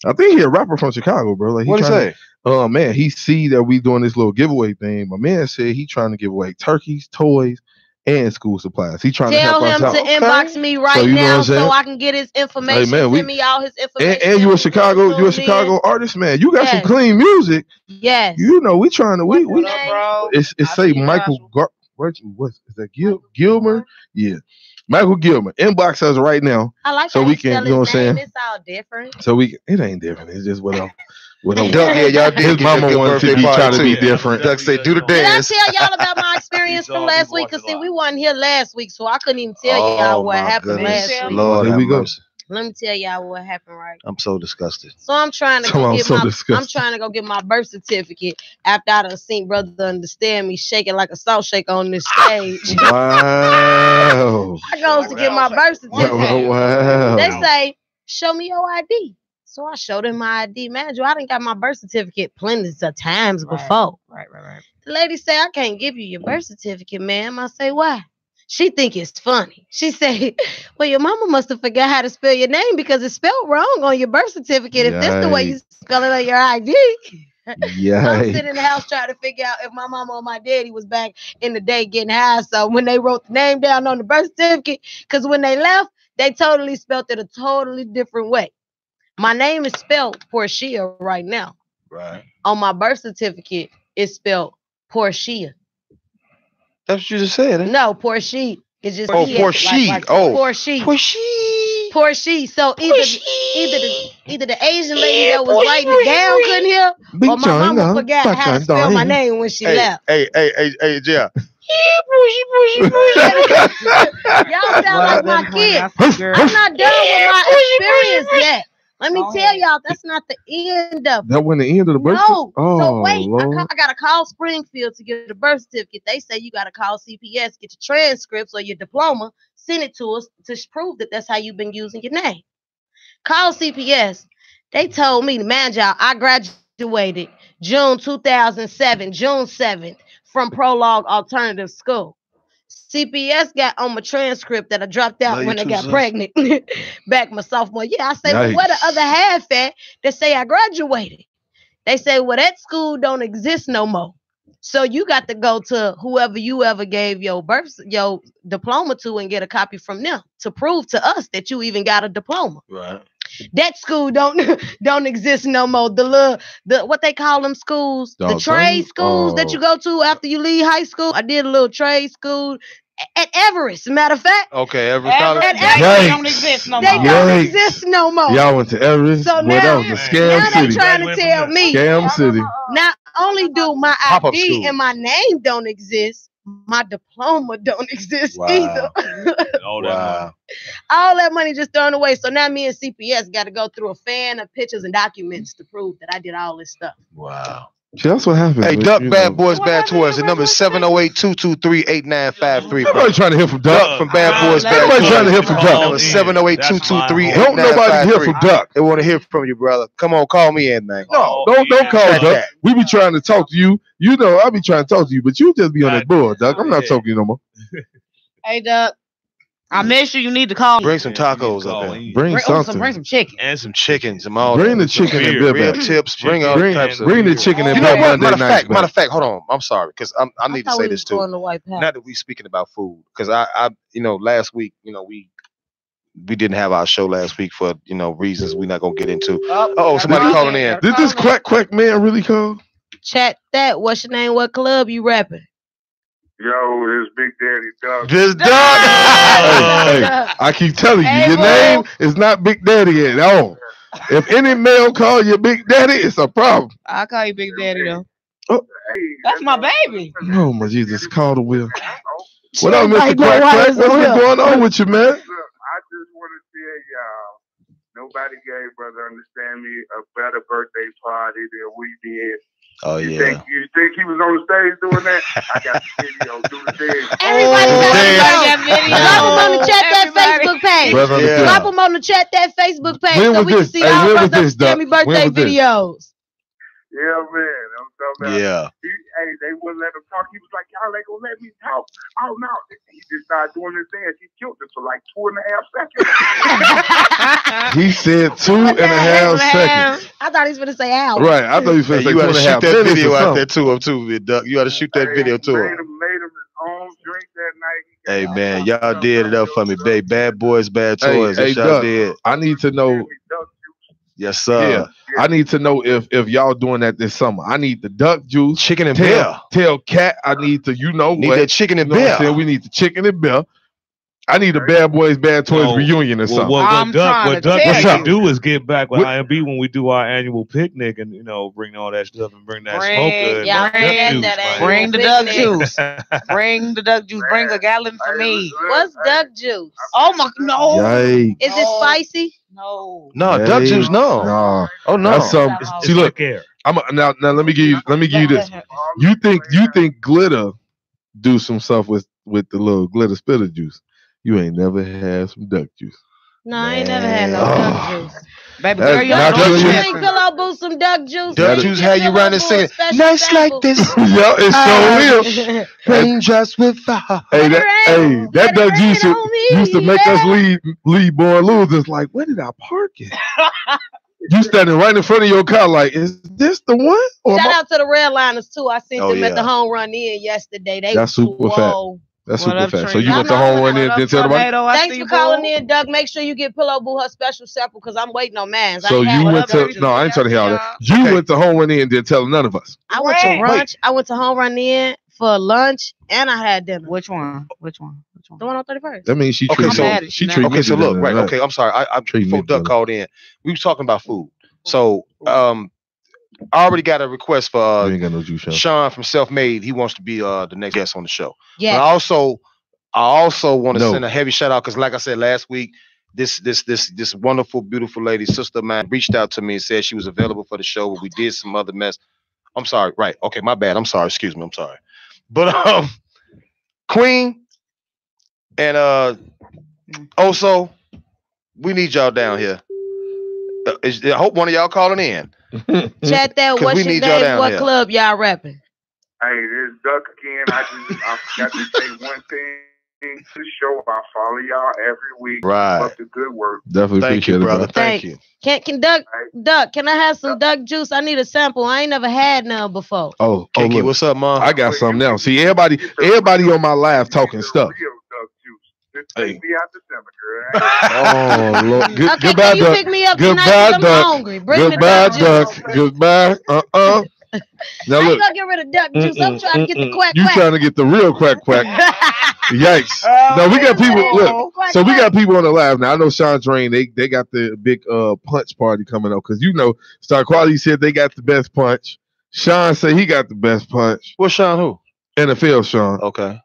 "I think he a rapper from Chicago, bro." Like, What'd he say? Man, he see that we doing this little giveaway thing. My man said he trying to give away turkeys, toys, and school supplies. He trying Tell to help him us to out. inbox me right you know now what I'm saying? so I can get his information. Hey, man, Send me all his information. And you a Chicago artist, man. You got some clean music. Yes. You know, we trying to we bro? it's say Michael what is that Gilmer? Yeah. Michael Gilmer. Inbox us right now. I like so how we you can, spell you know what his I'm name. saying? It's all different. So it ain't different. It's just what I'm Doug, yeah, y'all did his get mama a good wanted to birthday be party trying to be too. different. Doug say, do the Did I dance. tell y'all about my experience from last week? Because see, we wasn't here last week, so I couldn't even tell y'all what happened last week. Lord, Here we go. Let me tell y'all what happened, right? I'm so disgusted. So I'm trying to go get my birth certificate after I done seen Brother Understand Me shaking like a salt shaker on this stage. Wow. I goes to get my birth certificate. Wow. They say, show me your ID. So I showed him my ID. Man, I done got my birth certificate plenty of times before. Right. The lady say, I can't give you your birth certificate, ma'am. I say, why? She think it's funny. She say, well, your mama must have forgot how to spell your name because it's spelled wrong on your birth certificate. If that's the way you spell it on your ID. Yeah. I'm sitting in the house trying to figure out if my mama or my daddy was back in the day getting high. So when they wrote the name down on the birth certificate, because when they left, they totally spelled it a totally different way. My name is spelled Portia right now. Right. On my birth certificate, it's spelled Portia. That's what you just said. Eh? No, Portia. It's just Portia. Portia. Portia. So either the Asian lady that was writing it down couldn't hear, or my mama forgot how to spell my name when she left. Hey, yeah. Y'all sound like my kid. I'm not done with my experience yet. Let me tell y'all, that's not the end of it. That wasn't the end of the birth No. certificate? So wait, Lord. I got to call Springfield to get a birth certificate. They say you got to call CPS, get your transcripts or your diploma, send it to us to prove that that's how you've been using your name. Call CPS. They told me, man, y'all, I graduated June 2007, June 7th from Prologue Alternative School. CPS got on my transcript that I dropped out when I got pregnant back my sophomore year. I say, well, where the other half at that say I graduated? They say, well, that school don't exist no more. So you got to go to whoever you ever gave your diploma to and get a copy from them to prove to us that you even got a diploma. Right. That school don't exist no more. The what they call them schools, the trade schools that you go to after you leave high school. I did a little trade school at Everest. Matter of fact, okay, Everest College. They don't exist no more. They don't exist no more. Y'all went to Everest. So now they trying to tell me, Scam City. Not only do my ID and my name don't exist, my diploma don't exist either. All that money just thrown away. So now me and CPS got to go through a fan of pictures and documents to prove that I did all this stuff. Wow. See, that's what happens. Hey, Duck, Bad Boys, Bad Toys. The number is 708-223-8953. Nobody trying to hear from Duck. From Bad Boys, Bad Toys. Nobody trying to hear from Duck. 708-223-8953. Don't nobody hear from Duck. They want to hear from you, brother. Come on, call me in, man. No, don't call Duck. We be trying to talk to you. You know, I be trying to talk to you, but you just be on that bull, Duck. I'm not talking to you no more. Hey, Duck. I made sure you need to call me. Bring some tacos up there. Bring something. Bring some chicken. And some chickens. Bring the chicken and beer rib back. tips. Bring all types of. Bring the chicken and beer Monday night. Matter of fact, hold on. I'm sorry, because I need to say this too. Not that we speaking about food, because I last week, we didn't have our show last week for reasons we're not gonna get into. Oh, somebody calling in. Did this quack man really call? Chat that. What's your name? What club you rapping? Yo, it's Big Daddy Doug. This Doug. Hey, I keep telling you, your name is not Big Daddy at all. If any male call you Big Daddy, it's a problem. I'll call you Big Daddy though. Oh. That's my baby. Oh my Jesus, call the wheel. What up, Mr. Quack? What's going on with you, man? Look, I just want to tell y'all, nobody gave Brother Understand Me a better birthday party than we did. Oh, you think he was on the stage doing that? I got the video. Do the thing. Everybody got video. Drop them on the chat that Facebook page. Drop them on the chat that Facebook page so we can see all of those Sammy birthday videos. Yeah, man. I'm talking about. Yeah. They wouldn't let him talk. He was like, y'all ain't gonna let me talk. Oh no. He just started doing his dance. He killed it for like 2.5 seconds. He said 2.5 seconds. I thought he was gonna say hours. Right. I thought he was gonna say 2.5 minutes. You gotta shoot that video out there too, Duck. You gotta shoot that video too. Made him his own drink that night. Hey man, y'all did it up for me, babe. Bad Boys, Bad Toys. Hey, y'all did. I need to know. Yes, sir. Yeah. I need to know if y'all doing that this summer. I need the duck juice, chicken and beer. Tell Cat I need to, need that chicken and beer. We need the chicken and beer. I need a Bad Boys Bad Toys reunion or something. What Duck tell can do is get back with IMB when we do our annual picnic and bring all that stuff and bring that smoke. Bring the duck juice. Bring the duck juice. Bring a gallon for me. What's duck juice? Oh my no! Yikes. Is it spicy? No. No, duck juice. No. Oh no. That's some. See, look. Now let me give you this. You think Glitter do some stuff with the little Glitter spitter juice? You ain't never had some duck juice. No, I ain't never had no duck juice. Baby girl, you think Pillow Boo some duck juice? Duck juice had you running saying, nights like this. Yo, it's so real. Rain just with fire. That duck juice used to make us lead born losers. Like, where did I park it? You standing right in front of your car, like, is this the one? Or shout out to the Redliners too. I seen them at the home run in yesterday. That's super fat. That's super fat. So you went to home run in and didn't tell nobody? Thanks for calling in, Doug. Make sure you get Pillow Boo her special sample because I'm waiting on mine. So you went to I ain't trying to hear all that. You went to home run in and didn't tell none of us. I went to brunch. I went to home run in for lunch and I had dinner. Which one? The one on 31st. That means she treated so look, right. Okay, I'm sorry. I before Duck called in, we was talking about food. So I already got a request for Sean from Self Made. He wants to be the next guest on the show. Yeah. But I also want to send a heavy shout out because, like I said last week, this wonderful, beautiful lady, sister of mine, reached out to me and said she was available for the show. But we did some other mess. I'm sorry. Right. Okay. My bad. I'm sorry. Excuse me. I'm sorry. But Queen and also, we need y'all down here. I hope one of y'all calling in. Chat that. What's your name? What club y'all rapping? Hey, this Duck again. I forgot to say one thing to the show. I follow y'all every week. Right. Love the good work. Definitely thank you, brother. Thank you. Can Duck? Can I have some duck juice? I need a sample. I ain't never had none before. Oh, Kiki, what's up, Mom? I got something now. See, everybody on my live talking stuff. Take me out the summer, girl. Oh, Lord. Goodbye, Duck. Pick me up tonight, I'm hungry. Goodbye, Duck. Goodbye. Now look. I ain't gonna get rid of duck juice. I'm trying to get the quack. You trying to get the real quack. Yikes. No, we got people. Look, so we got people on the live now. I know Sean Drain. They got the big punch party coming up because Star Quality said they got the best punch. Sean said he got the best punch. What's Sean? Who? NFL Sean. Okay.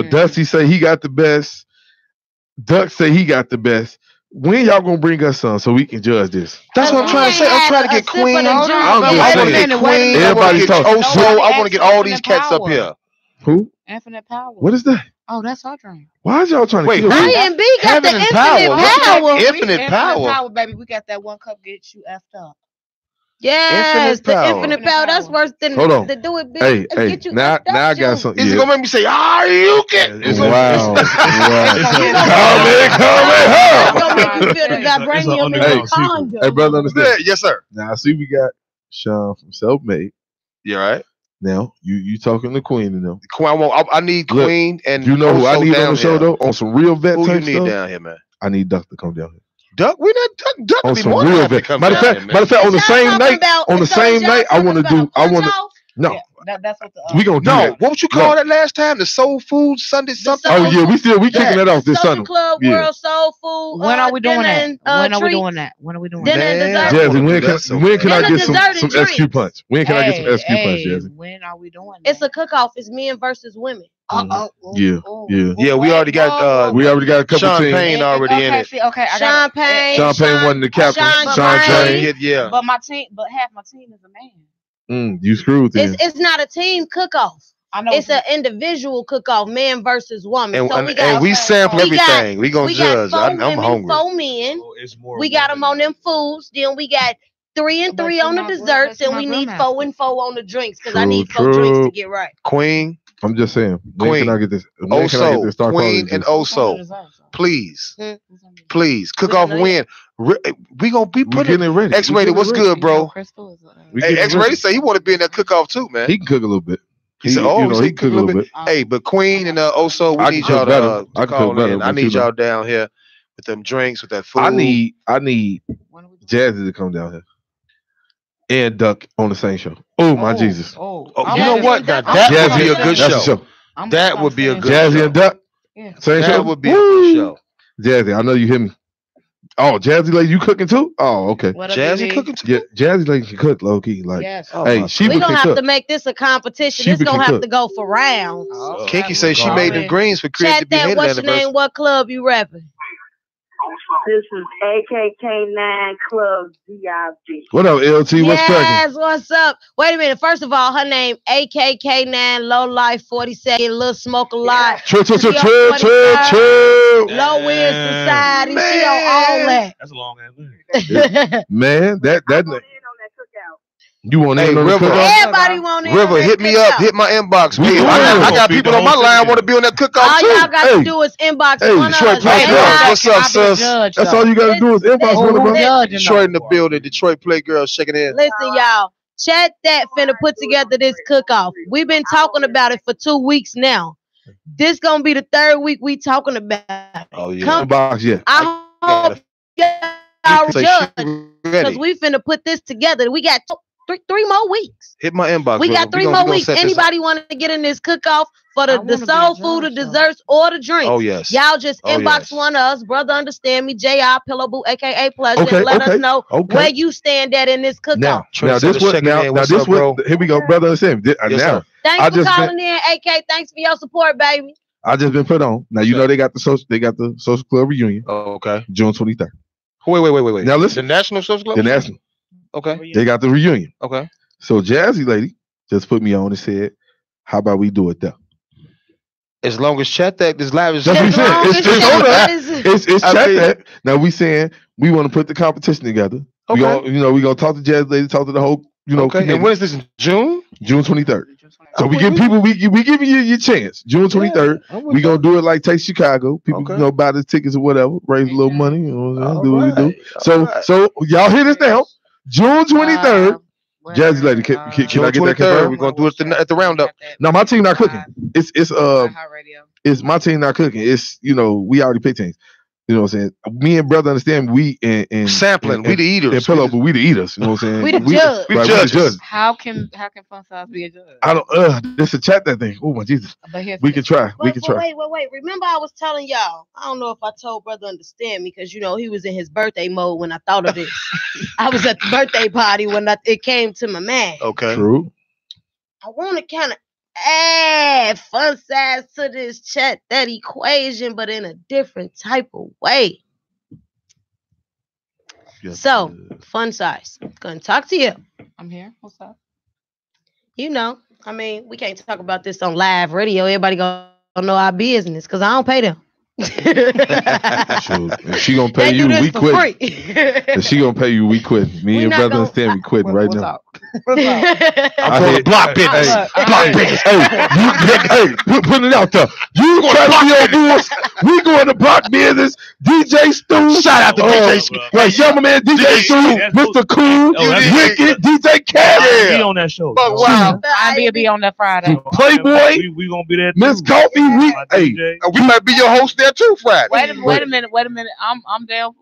Dusty say he got the best. Duck say he got the best. When y'all gonna bring us some so we can judge this? That's what I'm trying to say. I'm trying to get Queen. I want to get Queen. Everybody's talking. I want to get all these cats up here. Who? Infinite Power. What is that? Oh, that's our dream. Why are y'all trying to kill IMB got the infinite power. Infinite power, baby. We got that one cup get you effed up. Yes, the infinite power. That's worse than to do it big. Hey, now I got something. Is it gonna make me say, you can? Wow. Hey, brother, understand? Yes, sir. Now, see, we got Sean from Self Made. Yeah, right. Now, you talking to Queen and them. I need Queen and you know who I need on the show though? On some real vet who type you need stuff? Down here, man? I need Duck to come down here. Duck, we not Duck. On some real vet. Matter of fact, on the same night, I want to. No. Yeah, that's what we gonna do. No, what would you call that last time? The Soul Food Sunday something? Oh yeah, we kicking that off this Sunday. Club World Soul Food. When are we doing that? When are we doing that? Jazzy, when can I get some SQ punch? When can I get some SQ punch, Jazzy? When are we doing that? It's a cook-off. It's men versus women. Yeah. We already got a couple Sean teams. Payne already in it. Sean Payne wasn't the captain. Sean Payne. Yeah. But half my team is a man. You screwed then. It's not a team cook-off. I know it's an individual cook-off, man versus woman. And we sample everything. We gonna judge. I'm hungry. 4 men. We got them on them foods. Then we got 3 and 3 on the desserts, and we need 4 and 4 on the drinks because I need 4 drinks to get right. Queen. I'm just saying. When can I get this? Oso, Queen and Oso. Please. Cook off win. We gonna be putting it ready. X-Rated, what's good, bro? Hey, X-Rated say he want to be in that cook off too, man. He can cook a little bit. He said, he can cook a little bit. Hey, but Queen and Oso, we need y'all to call in. I need y'all down here with them drinks, with that food. I need Jazzy to come down here. And Duck on the same show. Oh my Jesus! You know what? That would be a good show. That would be a good Jazzy and Duck. Yeah. Same That show? would be a good show. Jazzy, I know you hear me. Oh, Jazzy lady, you cooking too? Oh, okay. What up, Jazzy BB? cooking too? Yeah, Jazzy lady can cook low key. Like, Yes. hey, my she We can gonna have cook. to make this a competition. She This gonna can have cook. to go for rounds. Oh, Kinky that say was she made them already- greens for Chris to Chat be that. hated What's your anniversary. name? What club you repping? This is AKK9 Club VIP. What up, LT? What's cracking? Yes, what's up? Wait a minute. First of all, her name AKK9 Low Life 42nd Lil Smoke a Lot. Chill. Low Weird Society. She on all that. That's a long ass name. Man, that you want Hey, to know the River. cookout? Everybody want in on River, that hit me cookout. up. Hit my inbox. We Hey, will. I got people on my line want to be on that cookout All too. y'all got Hey. to do is inbox Hey, one of Detroit us. Play They Girls. got- What's up, sis? That's all you gotta do is inbox Oh, one of who us. judging Detroit in though? the building. Detroit Play Girls checking in. Listen, y'all. Chat that finna put together this cook-off. We've been talking about it for 2 weeks now. This gonna be the third week we talking about it. Oh yeah. Come- Inbox, yeah. I gotta- hope y'all Say judge she because ready. we finna put this together. We got three more weeks. Hit my inbox. We River. got 3 gonna- more gonna weeks. set this up. Anybody want to get in this cook-off for I the wanna be a soul food, the judge, though. desserts, or the drinks? Oh yes. Y'all just Oh, inbox yes. one of us, brother. Understand me, JR Pillow Boo, aka Pleasure, Okay, and let okay, us know okay. where you stand at in this cook-off. Now Trent this Center's what checking in. What's this up, bro? what here we go, brother. Understand? Yes, Now sir. Thanks I for just calling in, AK. Thanks for your support, baby. I just been put on. Now you know they got the social club reunion Oh, okay. June 23rd. Wait. Now listen. The National Social Club? The national. Okay. They got the reunion. Okay. So Jazzy lady just put me on and said, "How about we do it there?" As long as chat that this live is That's what he As said. long It's as just Chat on that that. is- It's I chat mean- that. Now we saying we want to put the competition together. Okay. We gonna talk to Jazzy lady, talk to the whole Okay. committee. And when is this in June? June 23rd. So Oh, we give people we giving you your chance. June 23rd. We gonna do it like Take Chicago. People Okay. buy the tickets or whatever, raise a little money. You know what I'm saying? Do what we do. Alright. So y'all hear this now. June 23rd. Jazzy lady, can I June get that 23rd. confirmed? We're gonna do it at the roundup. No, my team not cooking. It's Radio. it's my team not cooking. It's we already picked teams. You know what I'm saying? Me and brother understand we and Sampling. We the eaters. And Pillow, but we the eaters. You know what I'm saying? We the judge. We right, judges. the judges. How can Fun Size be a judge? I don't. This a chat that thing. Oh my Jesus. But here's We can try. We can try. Wait. Remember I was telling y'all, I don't know if I told brother understand me because, he was in his birthday mode when I thought of this. I was at the birthday party when it came to my man. Okay. True. I want to kind of add fun size to this chat, that equation, but in a different type of way. Yes, So, fun size. Gonna talk to you. I'm here. What's up? We can't talk about this on live radio. Everybody gonna know our business because I don't pay them. So, if she gonna pay They you, do this we for quit. free. If she gonna pay you, we quit. Me We and not brother gonna- understand we quitting right What's now. up? What's up? I'm going to block business. Block business. Put it out there. You try to be on board. We going to block business. DJ Stu. Shout out to DJ Stu. Right, young man, DJ Stu, Mr. Cool, Wicked, DJ Cat, Be on that show. But wow. I'll be on that Friday. Playboy, We gonna be there. Miss too. Coffee. Hey, We might be your host there too, Friday. Wait a minute. I'm down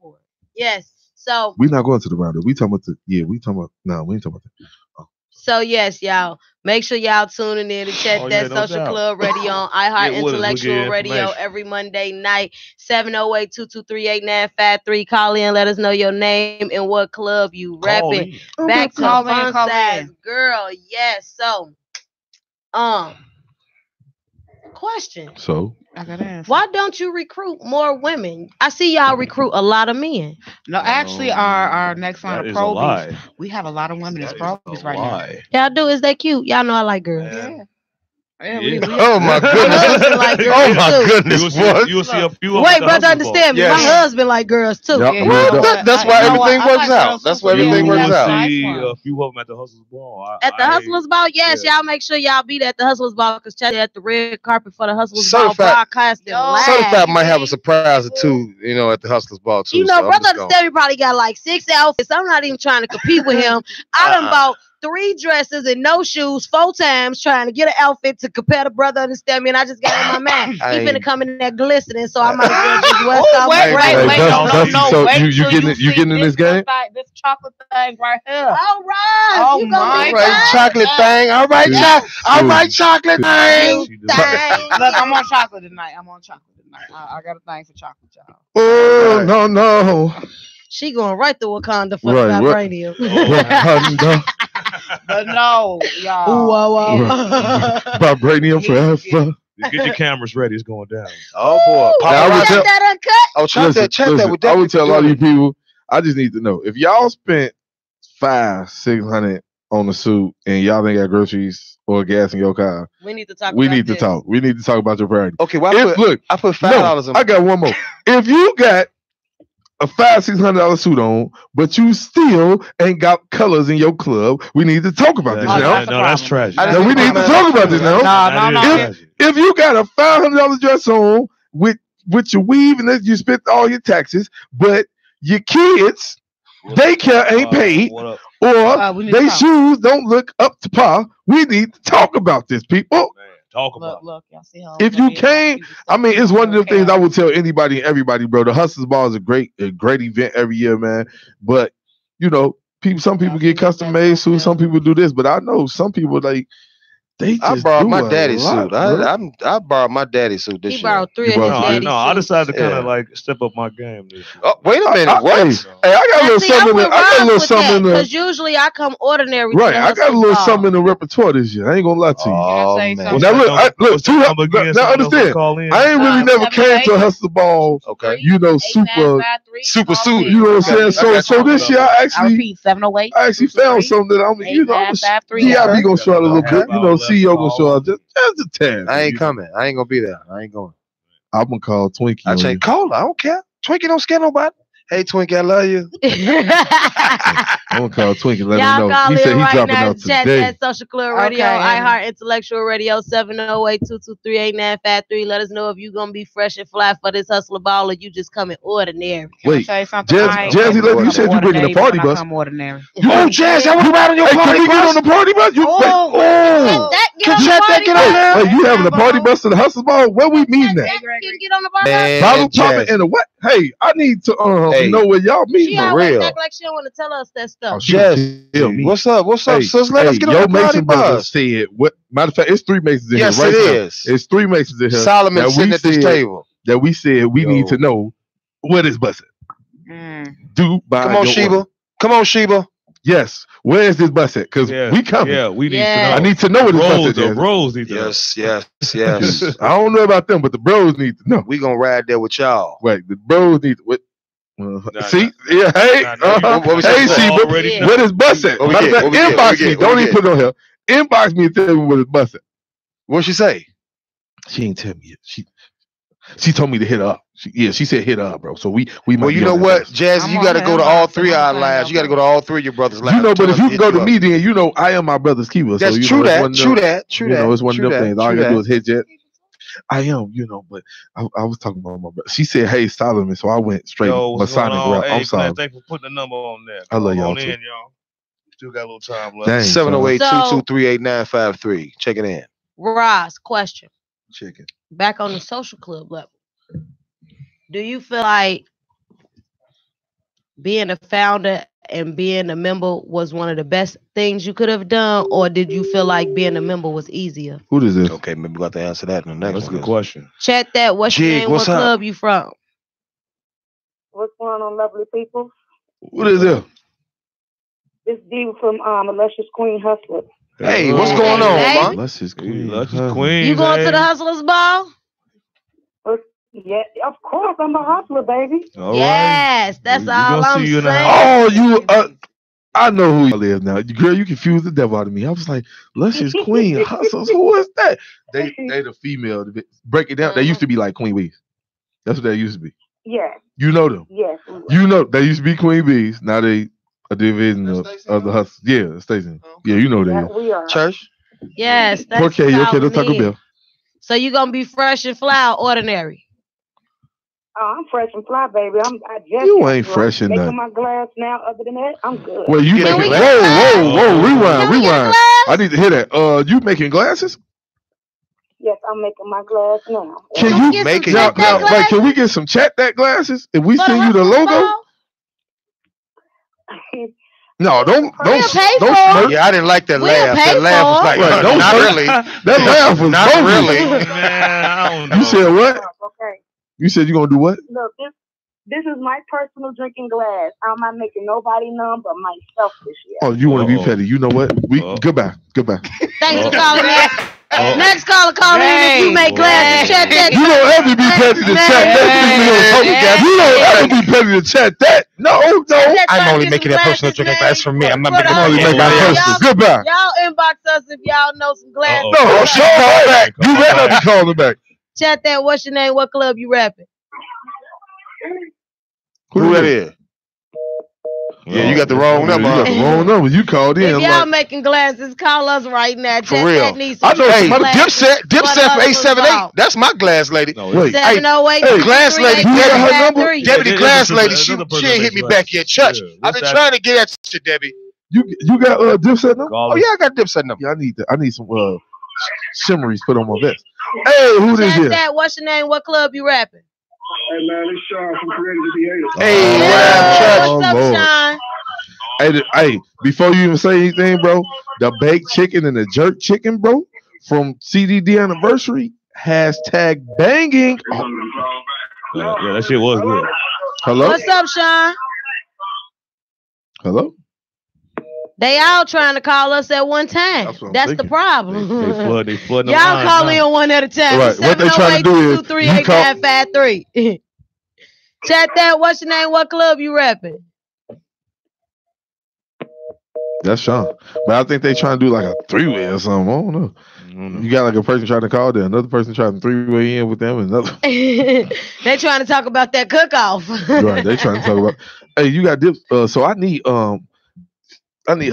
for it. Yes. So we not going to the roundup. We talking about we ain't talking about that. So yes, y'all. Make sure y'all tuning in to check Oh, that yeah, no Social doubt. Club Radio on iHeart Get with us, we'll Intellectual get Radio information. every Monday night, 708-223-8953. Call in, let us know your name and what club you Call repping. in. Back to Call in, fun call size in. girl. Yes. So question. So I got to answer. Why don't you recruit more women? I see y'all recruit a lot of men. No, actually, our next line That of is a probies, lie. we have a lot of women as That is probies a right lie. Y'all do is they cute. Y'all know I like girls. now. Yeah. Yeah, Yeah. Oh my goodness. Like girls Oh my too. goodness. You will see a few. Wait, brother, understand me. Yes. My husband like girls too. Yup. Yeah, Well, you know what? that's why You know what? everything I works like out. girls That's too. why everything You works will out. see Nice a one. few of them at the Hustlers Ball. At the Hustlers Ball, yes, yeah. y'all make sure y'all be there at the Hustlers Ball because Chatty at the red carpet for the Hustlers Certified- Ball broadcasting live. Certified might have a surprise or two, at the Hustlers Ball too. You know, so I'm brother just gonna- understand me probably got like 6 outfits. I'm not even trying to compete with him. I done bought 3 dresses and no shoes 4 times trying to get an outfit to compare to brother. Understand me? And I just got in my mind. He finna come in there glistening, so I might as well just wear something. Wait, you getting in this game? This chocolate thing right here. All right. Oh you my God. Chocolate thing. All right, chocolate thing. Look, I'm on chocolate tonight. I got a thing for chocolate, y'all. Oh, no. She going right to Wakanda for the vibranium. But no, y'all. Wow. Vibranium forever. Get your cameras ready. It's going down. Oh, boy. Now, that uncut? Oh, check that. I would tell all you people, I just need to know, if y'all spent $500-$600 on a suit and y'all ain't got groceries or gas in your car, we need to talk. We need to talk about your priority. Okay, well, I put $5 in. I got one more. If you got a $500-$600 suit on, but you still ain't got colors in your club, we need to talk about this now. No, that's tragic. We need to talk about this now. No. If you got a $500 dress on with your weave and then you spent all your taxes, but your kids daycare ain't paid, or their shoes don't look up to par, we need to talk about this, people. Talk about look, y'all see how if you can't, I mean, it's one of the things I would tell anybody and everybody, bro. The Hustlers Ball is a great event every year, man. But some people get custom made suits, some people do this, but I know some people I borrowed my daddy's suit. I borrowed my daddy's suit this year. He borrowed 3 of his daddy's No, I decided to kind of step up my game this year. Oh, wait a minute. What? Hey, I got a little something in because usually I come ordinary. Right, I got a little something in the repertoire this year. I ain't gonna lie to you. Oh, man. Now understand, I ain't really never came to a Hustler Ball. Okay. Super suit. You know what I'm saying? So this year I actually 708. I actually found something that DIB gonna show out a little bit. CEO gonna show out just a tad. I ain't coming. I ain't gonna be there. I ain't going. I'm gonna call Twinkie. I change Cola. I don't care. Twinkie don't scare nobody. Hey Twinkie, I love you. I'm gonna call Twinkie. Let Y'all him know. call He said in he's right dropping now out to chat today. that Social Club Radio, iHeart Intellectual Radio 708-223-8953. Let us know if you gonna be fresh and fly for this Hustler Ball or you just coming ordinary. Wait, Jazzy, you said you bringing the party bus. Oh, Jazz, I was riding your party bus. Can we get on the party bus? Can Chat get on there? Hey, you having a party bus to the Hustler Ball? Where we meeting at? Can get on the party bus? Bottle popping and a what? Hey, I need to know where y'all meeting. She always act like she don't want to tell us that stuff. Jazz, what's up? What's up, sis? Let us get on the party bus. Said what? Matter of fact, it's 3 Masons in here right now. Yes, it is. It's 3 Masons in here. Solomon sitting at this table. That we said we need to know where this bus at. Come on, Sheba. Come on, Sheba. Yes. Where is this bus at? Because we coming. Yeah, we need to know. I need to know where this bus is. The bros need to know. Yes. I don't know about them, but the bros need to know. We gonna ride there with y'all. Right. The bros need to. Hey, hey, Sheba, where this bus at? Inbox me. Don't even put it on here. Inbox me and tell me where this bus at. What'd she say? She ain't tell me yet. She told me to hit her up. She said hit her up, bro. So we might. Well, you know what, Jazzy, you got to go to all 3 of our lives. You got to go to all 3 of your brothers' lives. But if you can go to me, then I am my brother's keeper. That's true. True that. It's one of them things. All I gotta do is hit Jet. I am, but I was talking about my brother. She said, "Hey, Solomon," so I went straight Masonic route. I'm sorry. Thanks for putting the number on there. I love y'all too. y'all. Still got a little time left. 708-223-8953. Check it in. Ross, question. Check it. Back on the social club level. Do you feel like being a founder and being a member was one of the best things you could have done, or did you feel like being a member was easier? Who is this? Okay, maybe we got to answer that in the next one. That's a good question. Chat that. What's your name? What club you from? What's going on, lovely people? What is it? This D from Illustrious Queen Hustler. Hey, what's going on, man? Illustrious Queen. You going to the Hustlers Ball? Yeah, of course. I'm a hustler, baby. Yes, that's all I'm saying. I know who you live now. Girl, you confused the devil out of me. I was like, Luscious Queen Hustlers. Who is that? They the female. Break it down. They used to be like Queen Bees. That's what they used to be. Yeah. You know them. Yes. You know they used to be Queen Bees. Now they a division of the Hustlers. Yeah, Station. Yeah, you know that. We are. Church. Yes. That's okay, Taco Bell. So you gonna be fresh and fly or ordinary? Oh, I'm fresh and fly, baby. I just You got ain't drunk. fresh and making nothing. my glass now. Other than that, I'm good. Well, you Can making we get whoa, Can we get a rewind. glass? I need to hear that. You making glasses? Yes, I'm making my glass now. Can Can we you get make some it now, Chat That now, like, can glasses we get some chat that glasses? If we for the send you the Hustlers logo? Ball? No, don't We'll pay for smirk. it. Yeah, I didn't like that We'll laugh. pay That laugh was for like, it. Right, don't not smirk. really. That laugh was Not bogus. really. Man, I don't know. You said what? Okay. You said you gonna do what? Look, this is my personal drinking glass. I'm not making nobody numb but myself this year. Oh, you want to be Uh-oh. petty? You know what? We Uh-oh. goodbye. Thanks for Uh-oh. calling in. Uh-oh. Next caller, call in if you make glasses. Chat that. You don't ever be petty to chat that. You don't ever be petty to chat that. No. I'm only making that personal drinking glass for me. I'm not making I'm only it for making that anybody else. personal. Goodbye. Y'all inbox us if y'all know some glasses. Uh-oh. No, she called back. You better be calling back. Chat that. What's your name? What club you rapping? Who that is? Yeah, you got the wrong number. You got the wrong number. You called in. If y'all Like, making glasses, call us right now. For Chat real. that needs I some know Hey, somebody- Dipset for 878. That's my glass lady. No, Wait. 708 Hey, glass lady, you got her number? Debbie, the Yeah, glass there's lady, another person she ain't that hit me makes back yet. Church, Yeah, I've what's been that? trying to get at you, Debbie. You got Dipset number? Oh yeah, I got Dipset number. Yeah, I need some shimmeries put on my vest. Hey, who this Chat here? that. What's your name? What club you rapping? Hey man, it's Sean from Creative Theaters. Hey, Oh, what up, Church? What's up, Lord. Sean? Hey, before you even say anything, bro, the baked chicken and the jerk chicken, bro, from CDD anniversary, hashtag banging. Oh, Yeah, that shit was good. hello? What's up, Sean? Hello? They all trying to call us at one time. That's what I'm That's the thinking. problem. They flooding the Y'all line call now. in one at a time. Right. What they trying to do is, you call- 708-238-953. Chat that. What's your name? What club you rapping? That's Sean. But I think they trying to do like a three-way or something. I don't know. You got like a person trying to call there, another person trying to three-way in with them, and another. They trying to talk about that cook-off. Right, they trying to talk about. Hey, you got dips. So I need her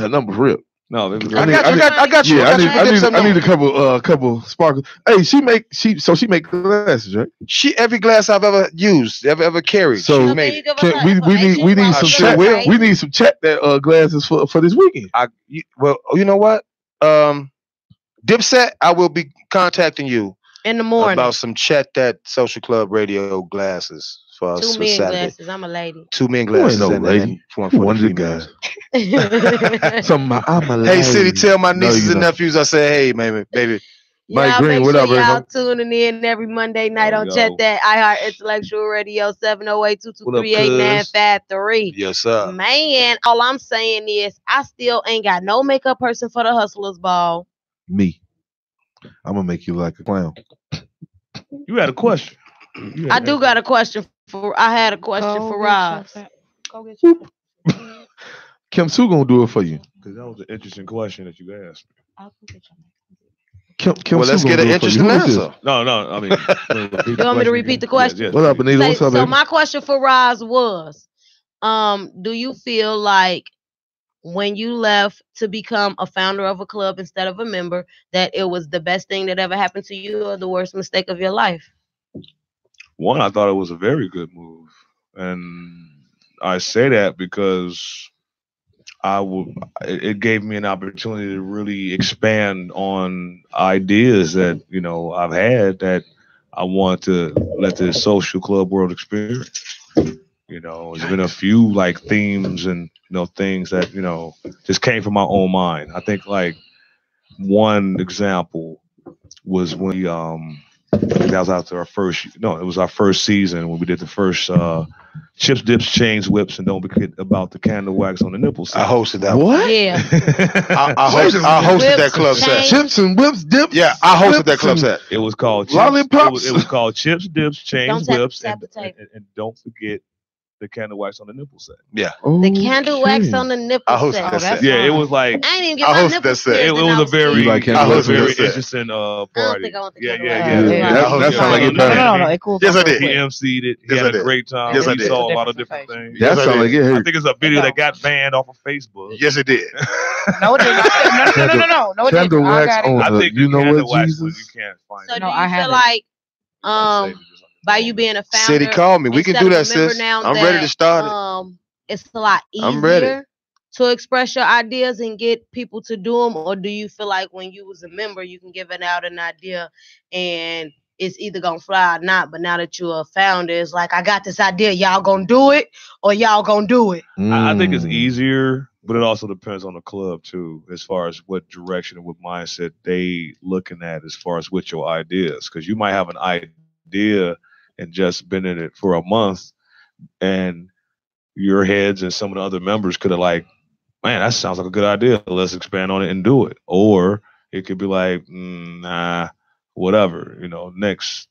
number for real. No, I got you. Yeah, I need a number. couple sparkles. Hey, she make glasses, right? She every glass I've ever used, ever carried. So she made it. we need some sure chat. will. We need some chat that glasses for this weekend. Well, you know what? Dipset, I will be contacting you In the morning. about some Chat That Social Club radio glasses for us 2 for men Saturday. glasses. I'm a lady. 2 men You ain't glasses no and lady. one You for one the of the females. guys. I'm a lady. Hey, City, tell my No, nieces you and not. nephews I say, hey, baby. Mike Y'all Green, make what sure up, baby? y'all tuning in every Monday night on Yo. Chat That iHeart Intellectual Radio 708-223-8953. Yes, sir. Man, all I'm saying is I still ain't got no makeup person for the Hustlers Ball. Me. I'm gonna make you like a clown. You had a question. I do got a question I had a question for Roz. Go get your Kim Sue gonna do it for you. Because that was an interesting question that you asked me. I'll go get your Kim Well, Sue let's gonna get an do it for you. interesting Who is this? answer. No, I mean. You want me to repeat the question? Yes, What up, Anita? What's up, So baby? my question for Roz was, do you feel like when you left to become a founder of a club instead of a member, that it was the best thing that ever happened to you or the worst mistake of your life? One, I thought it was a very good move. And I say that because it gave me an opportunity to really expand on ideas that, I've had that I want to let the social club world experience. There's been a few like themes and things that just came from my own mind. I think like one example was when that was after our first. No, it was our first season when we did the first chips, dips, chains, whips, and don't forget about the candle wax on the nipples. I hosted that. What? Yeah. I hosted that club set. Chips and whips, dips. Yeah, I hosted whips that club and- set. It was called chips, Lollipops. It was called chips, dips, chains, Don't whips, tap and, the tape. and don't forget the candle wax on the nipple set. Yeah. The candle wax Okay. on the nipple I hosted set. that set. Yeah, it was like I ain't even get I my hosted nipples that set. pierced it and was I a very, You like it candle was a wax? very Set. interesting party. think I want the Yeah, candle yeah, wax. yeah. Yeah. That sound like it No, better. it cool. Yes, I did. He emceed it. He Yes, I had a did. great time. Yes, I We did. saw a lot of different things. That Yes, I sound like did. it I hurt. think it's a video that got banned off of Facebook. Yes, it did. No, it didn't. No, it Candle didn't. I wax got it. on I the, think you the know candle what, wax Jesus? one you can't find. So it. do No, you I feel haven't. like Save it just like by you being a founder. City called me. We can instead do of that, a member sis. now I'm ready to start it. It's a lot I'm ready. easier to express your ideas and get people to do them, or do you feel like when you was a member, you can give it out an idea and it's either gonna fly or not? But now that you're a founder, it's like, I got this idea, y'all gonna do it or y'all gonna do it? I think it's easier, but it also depends on the club too, as far as what direction and what mindset they looking at as far as with your ideas. Because you might have an idea and just been in it for a month, and your heads and some of the other members could have like, man, that sounds like a good idea. Let's expand on it and do it. Or it could be like, nah, whatever, next,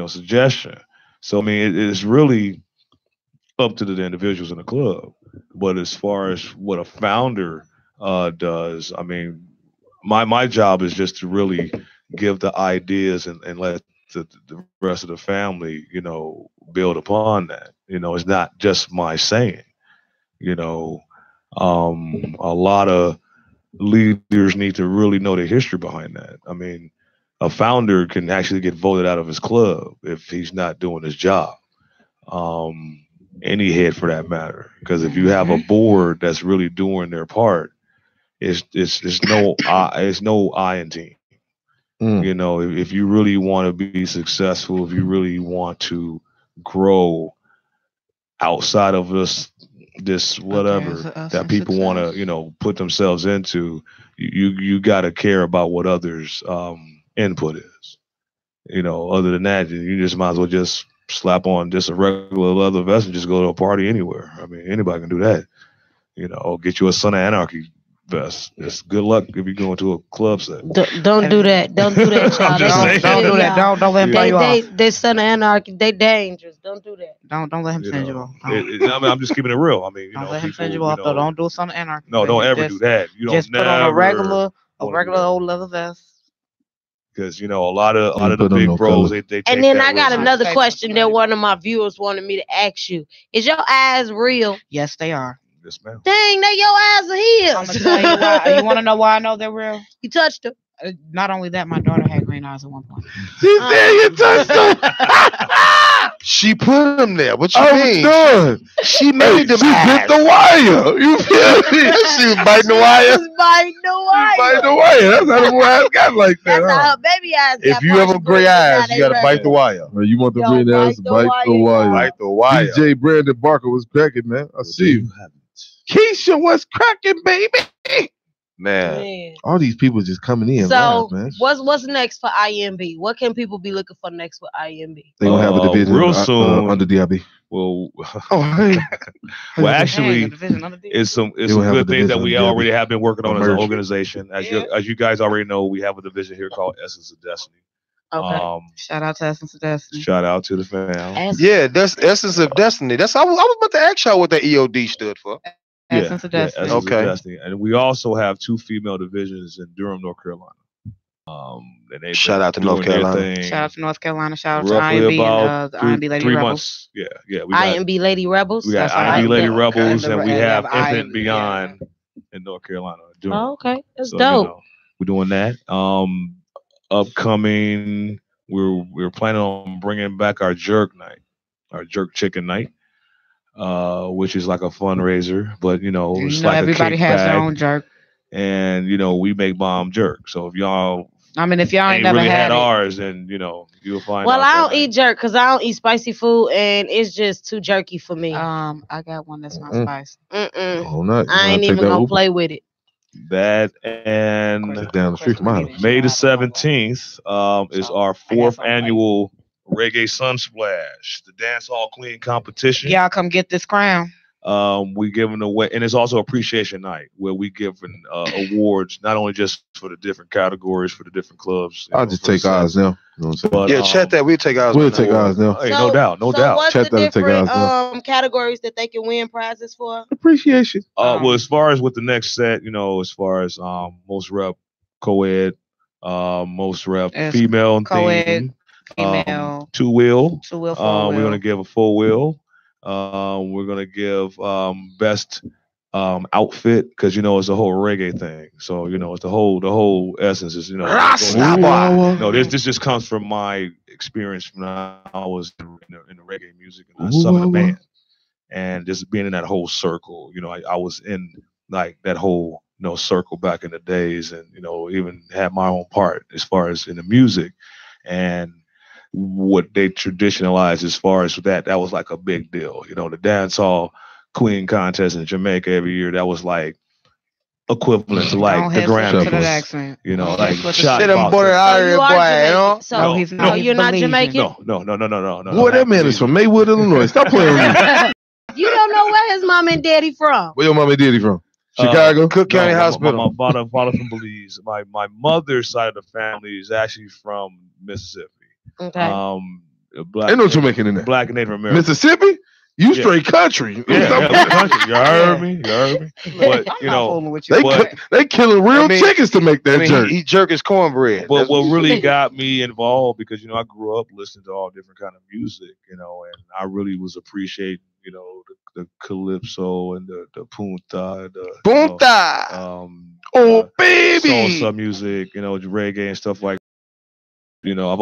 suggestion. So, I mean, it's really up to the individuals in the club. But as far as what a founder does, I mean, my job is just to really give the ideas and let the rest of the family, build upon that. It's not just my saying. A lot of leaders need to really know the history behind that. I mean, a founder can actually get voted out of his club if he's not doing his job. Any head for that matter, because if you have a board that's really doing their part, it's no I in team. If you really want to be successful, if you really want to grow outside of this whatever that people want to put themselves into, you got to care about what others input is. Other than that, you just might as well just slap on just a regular leather vest and just go to a party anywhere. I mean, anybody can do that. Or get you a Son of Anarchy vest. It's good luck if you go into a club set. Don't do that. Don't do that, y'all. Don't do that. Don't let him blow you off. They Son of Anarchy. They dangerous. Don't do that. Don't let him send you off. I mean, I'm just keeping it real. I mean, don't let him send you off. Though. Don't do Son of Anarchy. No, don't ever do that. You don't just put on a regular old leather vest. Because a lot of the big bros, they take and then I got risk. another question that one of my viewers wanted me to ask you. Is your eyes real? Yes, they are. Yes, ma'am. Dang, they your eyes are healed. I'm gonna tell you why. You want to know why I know they're real? You touched them. Not only that, my daughter had green eyes at one point. She said you touched them. She put them there. What you mean? Done. She made them. She bit the wire. You feel me? She was biting the wire. She was biting the wire. Biting the wire. That's how the eyes got like that. That's how her baby eyes got. If you have gray eyes, you gotta bite the wire. Well, you want the green eyes? Bite the wire. Bite the wire. DJ Brandon Barker was cracking, man. I see you. Keisha was cracking, baby. Man, all these people just coming in. So, live, man. what's next for IMB? What can people be looking for next for IMB? They gonna have a division real soon under DIB. Well, hey. Well, actually, it's some good things that we already have been working on as an organization. As you guys already know, we have a division here called Essence of Destiny. Okay. Shout out to Essence of Destiny. Shout out to the fam. Yeah, that's Essence of Destiny. That's I was about to ask y'all what the EOD stood for. Essence of Destiny. Essence of Destiny. And we also have 2 female divisions in Durham, North Carolina. And shout out to North Carolina. Shout out to North Carolina. Shout out to IMB and the IMB Lady Rebels. Months. Yeah. We got IMB Lady Rebels. We got IMB Lady Rebels, and we have Infinite Beyond in North Carolina. Oh, okay, that's dope. We're doing that. Upcoming, we're planning on bringing back our jerk night, our jerk chicken night. Which is like a fundraiser, but it's like everybody has their own jerk, and we make bomb jerk. So if y'all, if y'all ain't never really had it. ours, then you'll find. Well, I don't eat jerk because I don't eat spicy food, and it's just too jerky for me. I got one that's not spicy. Oh, no, I ain't even gonna play with it. That and down the street from mine. May the 17th is our 4th annual Reggae Sunsplash, the dance hall queen competition. Y'all come get this crown. We giving away, and it's also appreciation night where we giving awards not only just for the different categories for the different clubs. I'll just take ours now. You know what I'm saying? But, chat that. We'll take ours. We'll take ours now. Hey, no doubt. What's chat the different categories that they can win prizes for? Appreciation. Well, as far as with the next set, as far as most rep co-ed, most rep female co-ed. Theme. Female, 2-wheel. We're gonna give a 4-wheel. We're gonna give best outfit because it's a whole reggae thing. So it's the whole essence is No, this just comes from my experience when I was in the reggae music and some of the band, and just being in that whole circle. I was in like that whole circle back in the days, and even had my own part as far as in the music, and what they traditionalized as far as that was like a big deal. The dance hall queen contest in Jamaica every year, that was like equivalent to like the Grammys. Like shot So he's not. You're not Jamaican. No. Boy, that man is from Maywood, Illinois. Stop playing with me. You don't know where his mom and daddy from. Where your mom and daddy from? Chicago, Cook County Hospital. My father from Belize. My mother's side of the family is actually from Mississippi. Okay. Ain't no Jamaican in there. Black and Native American. Mississippi? You straight country. Country. You heard me. But they killing real chickens to make that jerk. He jerk his cornbread. But what really got me involved, because I grew up listening to all different kind of music, and I really was appreciating the calypso and the punta, baby, salsa music, reggae and stuff like, and I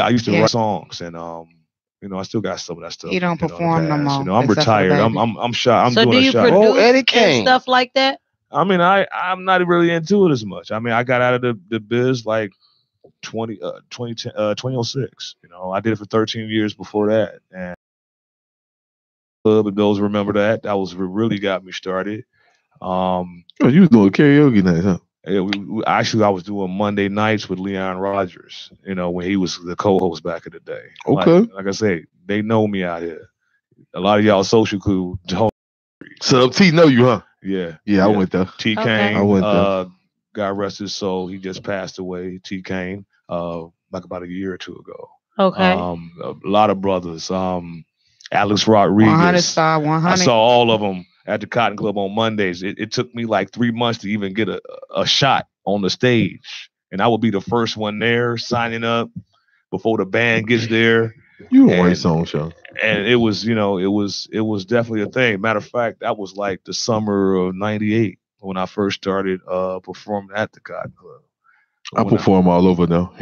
used to write songs, and I still got some of that stuff. He don't perform no more. I'm retired. I'm shy. I'm doing a shot. So do you produce and stuff like that? I mean, I'm not really into it as much. I mean, I got out of the biz like 2006. I did it for 13 years before that, and those remember that was what really got me started. You was doing karaoke nights, huh? I was doing Monday nights with Leon Rogers, when he was the co-host back in the day. Okay. Like I say, they know me out here. A lot of y'all social crew don't. Sub T know you, huh? Yeah. I went there. T Kane. Okay. I went there. God rest his soul. He just passed away. T Kane, like about a year or two ago. Okay. A lot of brothers. Alex Rodriguez. 100 star, 100. I saw all of them at the Cotton Club on Mondays. It took me like 3 months to even get a shot on the stage, and I would be the first one there signing up before the band gets there. You a white song show, and it was it was definitely a thing. Matter of fact, that was like the summer of '98 when I first started performing at the Cotton Club. I perform all over now,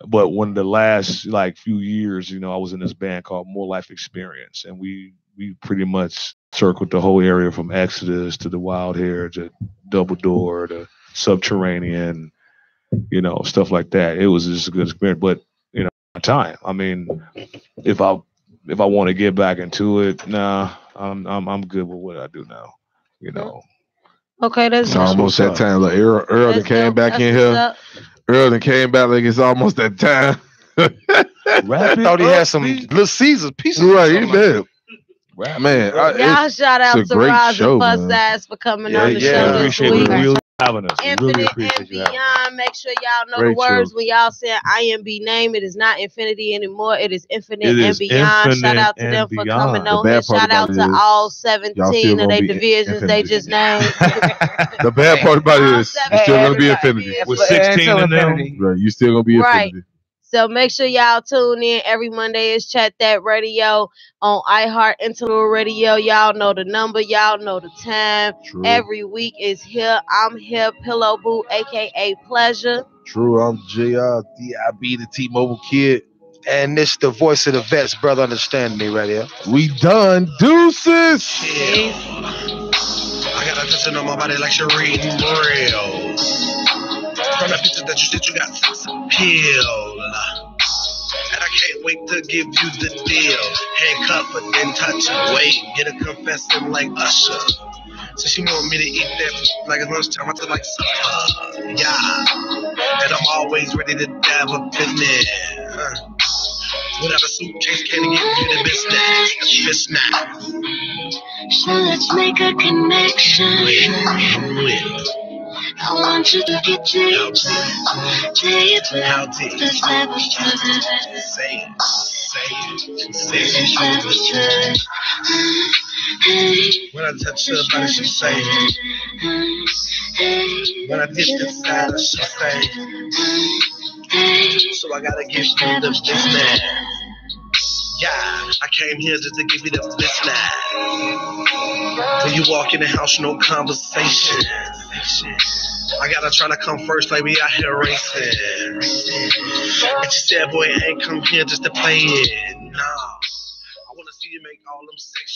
But when the last like few years, I was in this band called More Life Experience, and we pretty much circled the whole area from Exodus to the Wild Hair to Double Door to Subterranean, stuff like that. It was just a good experience. But time. I mean, if I want to get back into it, I'm good with what I do now. Okay, that's it's almost that time. Like Earl that came back in here. Earl that came back like it's almost that time. I thought he had some Little Caesars pieces. Right, he did. Man, y'all shout out to Roz and Fuss Ass for coming on the show this week. Having us. Infinite and Beyond. Make sure y'all know the words when y'all say IMB name. It is not Infinity anymore. It is Infinite and Beyond. Shout out to them for coming on here. Shout out to all 17 of their divisions they just named. The bad part about it is you're still gonna be Infinity. With 16 of them, right? You still gonna be Infinity. So make sure y'all tune in every Monday. Is Chat That Radio on iHeart Internet Radio. Y'all know the number. Y'all know the time. True. Every week is here. I'm here, Pillow Boo, a.k.a. Pleasure. True. I'm JR, DIB, the T-Mobile Kid. And this the voice of the vets, brother. Understand me right here. We done. Deuces. I got a touching on my body like Shereen Morel. From that picture that you said you got sex appeal. And I can't wait to give you the deal. Handcuff but then touch and wait. Get a confessing like Usher. So she want me to eat that like at lunchtime. I feel like supper. Yeah. And I'm always ready to dive up in there. Without a suitcase, can't give you the business. So let's make a connection. I want you to get deep. Say it loud. Let's have a touch. Say it. Let's have a touch. When I touch her body, she say. When I dip inside her, she say. So I gotta give you the business. Yeah, I came here just to give you the business. When you walk in the house, no conversation. I gotta try to come first, like we out here racing. And she said, boy, I ain't come here just to play it. Nah, I wanna see you make all them sex